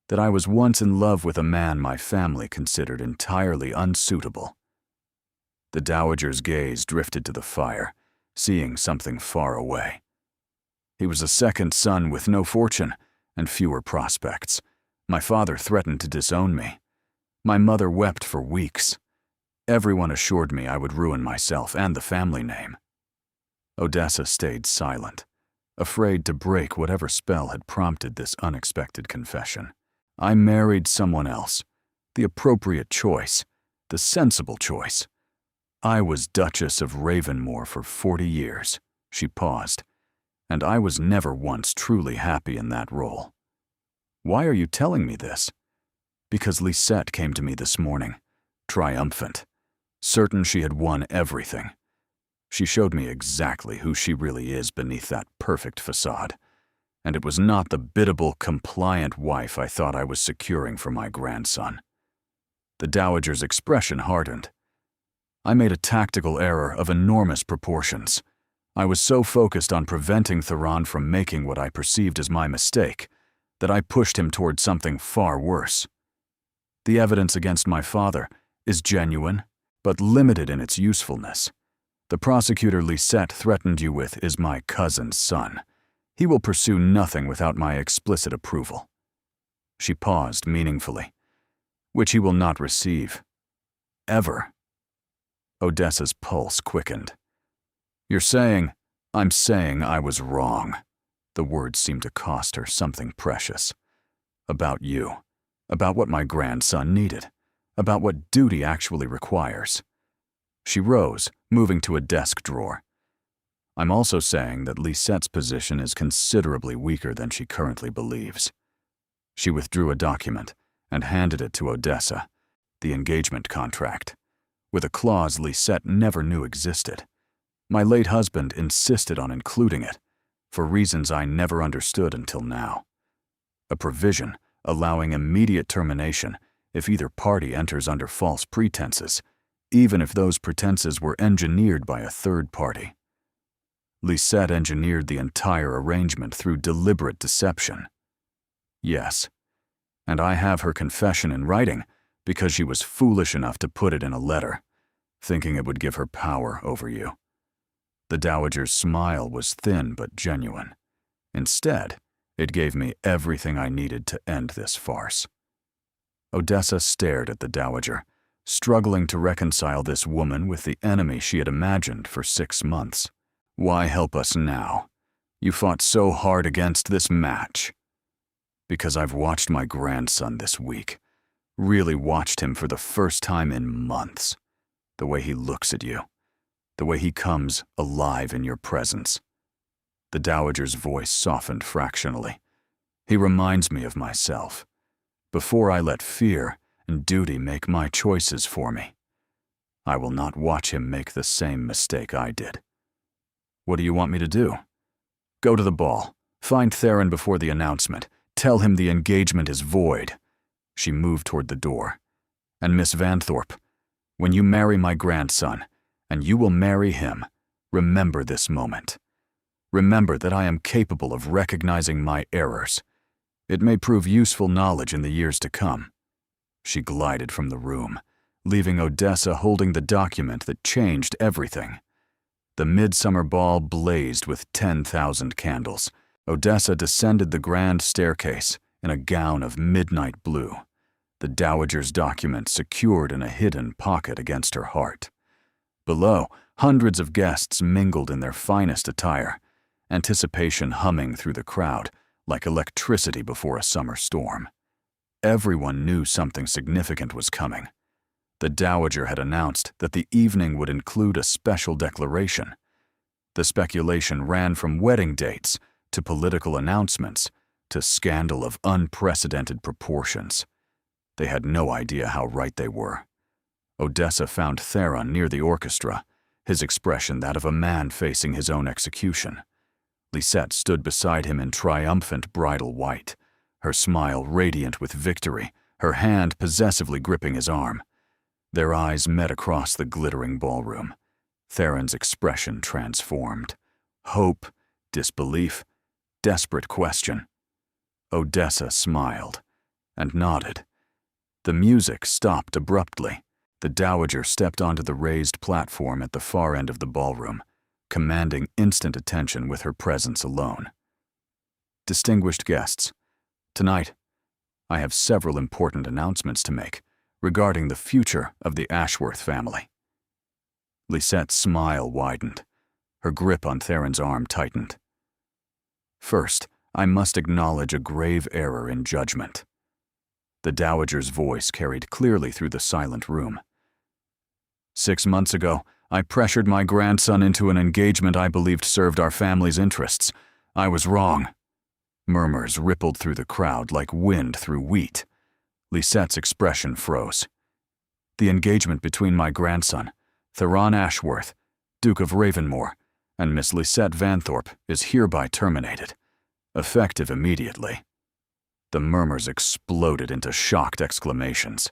That I was once in love with a man my family considered entirely unsuitable. The Dowager's gaze drifted to the fire, seeing something far away. He was a second son with no fortune and fewer prospects. My father threatened to disown me. My mother wept for weeks. Everyone assured me I would ruin myself and the family name. Odessa stayed silent, afraid to break whatever spell had prompted this unexpected confession. I married someone else, The appropriate choice, the sensible choice. I was Duchess of Ravenmore for 40 years, she paused, and I was never once truly happy in that role. Why are you telling me this? Because Lisette came to me this morning, triumphant, certain she had won everything. She showed me exactly who she really is beneath that perfect facade, and it was not the biddable, compliant wife I thought I was securing for my grandson. The dowager's expression hardened. I made a tactical error of enormous proportions. I was so focused on preventing Theron from making what I perceived as my mistake that I pushed him toward something far worse. The evidence against my father is genuine, but limited in its usefulness. The prosecutor Lisette threatened you with is my cousin's son. He will pursue nothing without my explicit approval. She paused meaningfully. Which he will not receive. Ever. Odessa's pulse quickened. You're saying, I'm saying I was wrong. The words seemed to cost her something precious. About you. About what my grandson needed. About what duty actually requires. She rose, moving to a desk drawer. I'm also saying that Lisette's position is considerably weaker than she currently believes. She withdrew a document and handed it to Odessa, the engagement contract, with a clause Lisette never knew existed. My late husband insisted on including it, for reasons I never understood until now. A provision allowing immediate termination if either party enters under false pretenses, even if those pretenses were engineered by a third party. Lisette engineered the entire arrangement through deliberate deception. Yes, and I have her confession in writing because she was foolish enough to put it in a letter, thinking it would give her power over you. The dowager's smile was thin but genuine. Instead, it gave me everything I needed to end this farce. Odessa stared at the dowager, struggling to reconcile this woman with the enemy she had imagined for 6 months. Why help us now? You fought so hard against this match. Because I've watched my grandson this week. Really watched him for the first time in months. The way he looks at you. The way he comes alive in your presence. The dowager's voice softened fractionally. He reminds me of myself. Before I let fear and duty make my choices for me. I will not watch him make the same mistake I did. What do you want me to do? Go to the ball. Find Theron before the announcement. Tell him the engagement is void. She moved toward the door. And Miss Vanthorpe, when you marry my grandson, and you will marry him, remember this moment. Remember that I am capable of recognizing my errors. It may prove useful knowledge in the years to come. She glided from the room, leaving Odessa holding the document that changed everything. The midsummer ball blazed with 10,000 candles. Odessa descended the grand staircase in a gown of midnight blue, the dowager's document secured in a hidden pocket against her heart. Below, hundreds of guests mingled in their finest attire, anticipation humming through the crowd like electricity before a summer storm. Everyone knew something significant was coming. The dowager had announced that the evening would include a special declaration. The speculation ran from wedding dates to political announcements to scandal of unprecedented proportions. They had no idea how right they were. Odessa found Theron near the orchestra, his expression that of a man facing his own execution. Lisette stood beside him in triumphant bridal white, her smile radiant with victory, her hand possessively gripping his arm. Their eyes met across the glittering ballroom. Theron's expression transformed. Hope, disbelief, desperate question. Odessa smiled and nodded. The music stopped abruptly. The dowager stepped onto the raised platform at the far end of the ballroom, commanding instant attention with her presence alone. Distinguished guests, tonight, I have several important announcements to make regarding the future of the Ashworth family. Lisette's smile widened. Her grip on Theron's arm tightened. First, I must acknowledge a grave error in judgment. The dowager's voice carried clearly through the silent room. 6 months ago, I pressured my grandson into an engagement I believed served our family's interests. I was wrong. Murmurs rippled through the crowd like wind through wheat. Lisette's expression froze. The engagement between my grandson, Theron Ashworth, Duke of Ravenmore, and Miss Lisette Vanthorpe is hereby terminated, effective immediately. The murmurs exploded into shocked exclamations.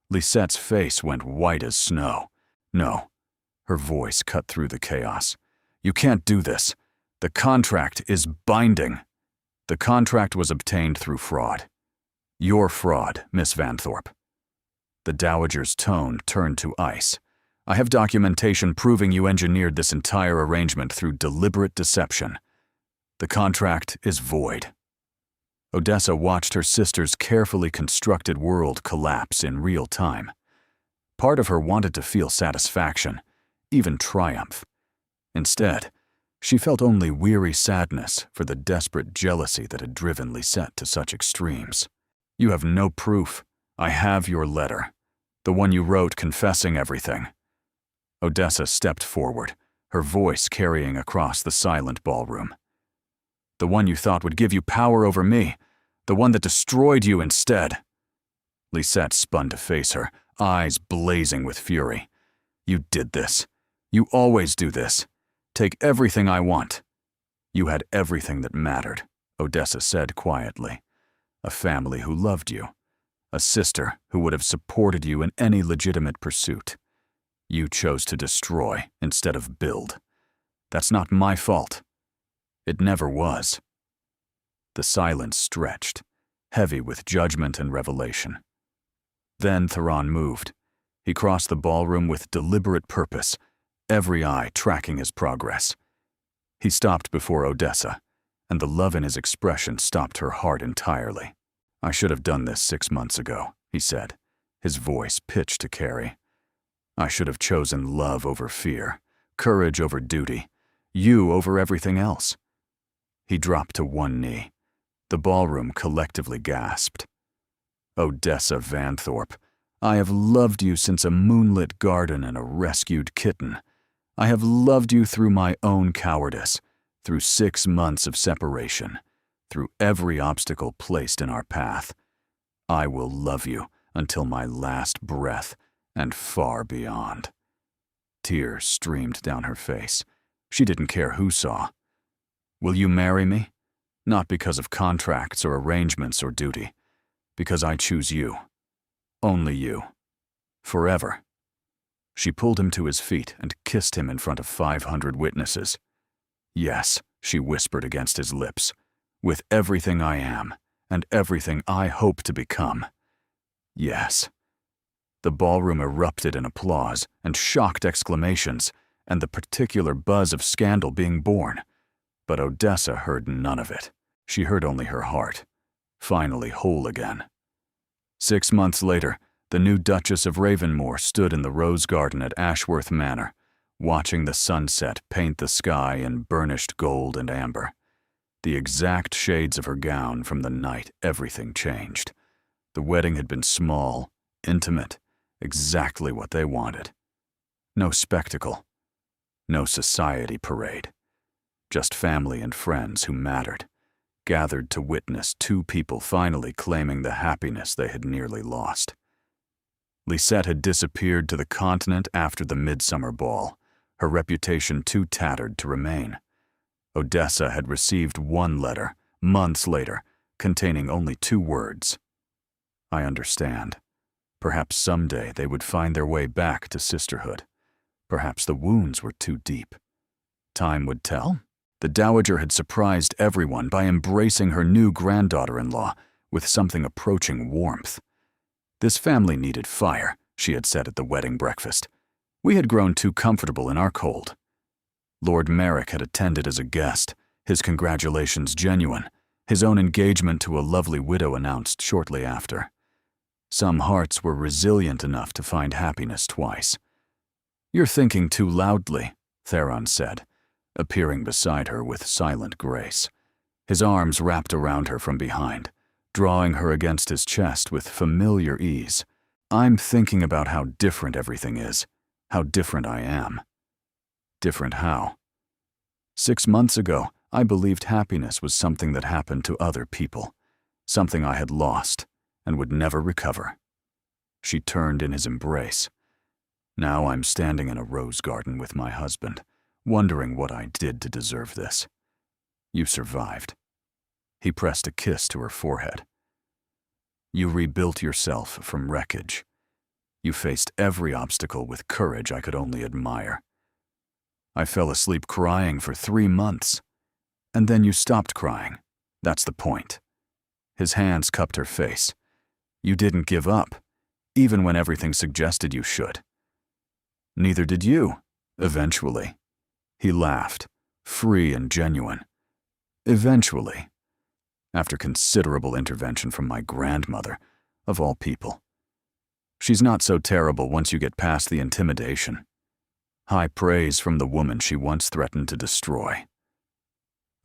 Lisette's face went white as snow. No. Her voice cut through the chaos. You can't do this. The contract is binding. The contract was obtained through fraud. Your fraud, Miss Vanthorpe. The dowager's tone turned to ice. I have documentation proving you engineered this entire arrangement through deliberate deception. The contract is void. Odessa watched her sister's carefully constructed world collapse in real time. Part of her wanted to feel satisfaction, even triumph. Instead, she felt only weary sadness for the desperate jealousy that had driven Lisette to such extremes. You have no proof. I have your letter, the one you wrote confessing everything. Odessa stepped forward, her voice carrying across the silent ballroom. The one you thought would give you power over me, the one that destroyed you instead. Lisette spun to face her, eyes blazing with fury. You did this. You always do this. Take everything I want. You had everything that mattered, Odessa said quietly. A family who loved you. A sister who would have supported you in any legitimate pursuit. You chose to destroy instead of build. That's not my fault. It never was. The silence stretched, heavy with judgment and revelation. Then Theron moved. He crossed the ballroom with deliberate purpose, every eye tracking his progress. He stopped before Odessa, and the love in his expression stopped her heart entirely. I should have done this 6 months ago, he said, his voice pitched to Carrie. I should have chosen love over fear, courage over duty, you over everything else. He dropped to one knee. The ballroom collectively gasped. Odessa Vanthorpe, I have loved you since a moonlit garden and a rescued kitten. I have loved you through my own cowardice, through 6 months of separation, through every obstacle placed in our path. I will love you until my last breath and far beyond. Tears streamed down her face. She didn't care who saw. Will you marry me? Not because of contracts or arrangements or duty, because I choose you. Only you. Forever. She pulled him to his feet and kissed him in front of 500 witnesses. Yes, she whispered against his lips, with everything I am and everything I hope to become. Yes. The ballroom erupted in applause and shocked exclamations and the particular buzz of scandal being born. But Odessa heard none of it. She heard only her heart, finally whole again. 6 months later, the new Duchess of Ravenmore stood in the rose garden at Ashworth Manor, watching the sunset paint the sky in burnished gold and amber. The exact shades of her gown from the night everything changed. The wedding had been small, intimate, exactly what they wanted. No spectacle, no society parade. Just family and friends who mattered, gathered to witness 2 people finally claiming the happiness they had nearly lost. Lisette had disappeared to the continent after the midsummer ball, her reputation too tattered to remain. Odessa had received 1 letter, months later, containing only 2 words. I understand. Perhaps someday they would find their way back to sisterhood. Perhaps the wounds were too deep. Time would tell. The dowager had surprised everyone by embracing her new granddaughter-in-law with something approaching warmth. This family needed fire, she had said at the wedding breakfast. We had grown too comfortable in our cold. Lord Merrick had attended as a guest, his congratulations genuine, his own engagement to a lovely widow announced shortly after. Some hearts were resilient enough to find happiness twice. You're thinking too loudly, Theron said, appearing beside her with silent grace. His arms wrapped around her from behind, drawing her against his chest with familiar ease. I'm thinking about how different everything is, how different I am. Different how? 6 months ago, I believed happiness was something that happened to other people, something I had lost and would never recover. She turned in his embrace. Now I'm standing in a rose garden with my husband, wondering what I did to deserve this. You survived. He pressed a kiss to her forehead. You rebuilt yourself from wreckage. You faced every obstacle with courage I could only admire. I fell asleep crying for 3 months. And then you stopped crying. That's the point. His hands cupped her face. You didn't give up, even when everything suggested you should. Neither did you, eventually. He laughed, free and genuine. Eventually. After considerable intervention from my grandmother, of all people. She's not so terrible once you get past the intimidation. High praise from the woman she once threatened to destroy.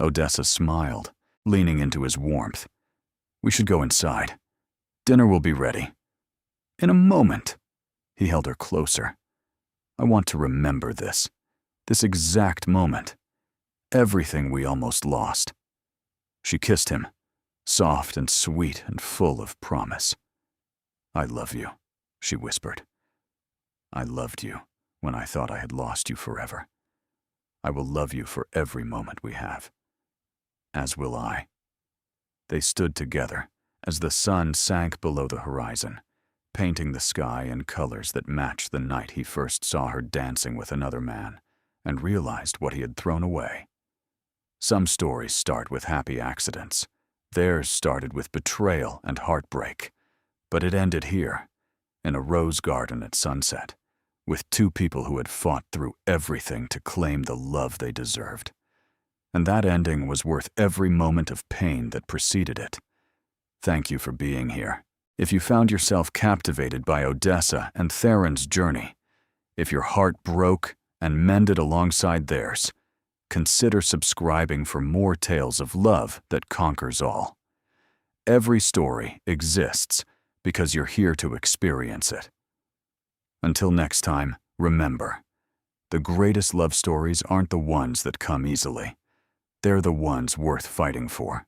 Odessa smiled, leaning into his warmth. We should go inside. Dinner will be ready. In a moment. He held her closer. I want to remember this exact moment. Everything we almost lost. She kissed him, soft and sweet and full of promise. I love you, she whispered. I loved you when I thought I had lost you forever. I will love you for every moment we have. As will I. They stood together as the sun sank below the horizon, painting the sky in colors that matched the night he first saw her dancing with another man and realized what he had thrown away. Some stories start with happy accidents. Theirs started with betrayal and heartbreak. But it ended here, in a rose garden at sunset, with 2 people who had fought through everything to claim the love they deserved. And that ending was worth every moment of pain that preceded it. Thank you for being here. If you found yourself captivated by Odessa and Theron's journey, if your heart broke and mended alongside theirs, consider subscribing for more tales of love that conquers all. Every story exists because you're here to experience it. Until next time, remember, the greatest love stories aren't the ones that come easily. They're the ones worth fighting for.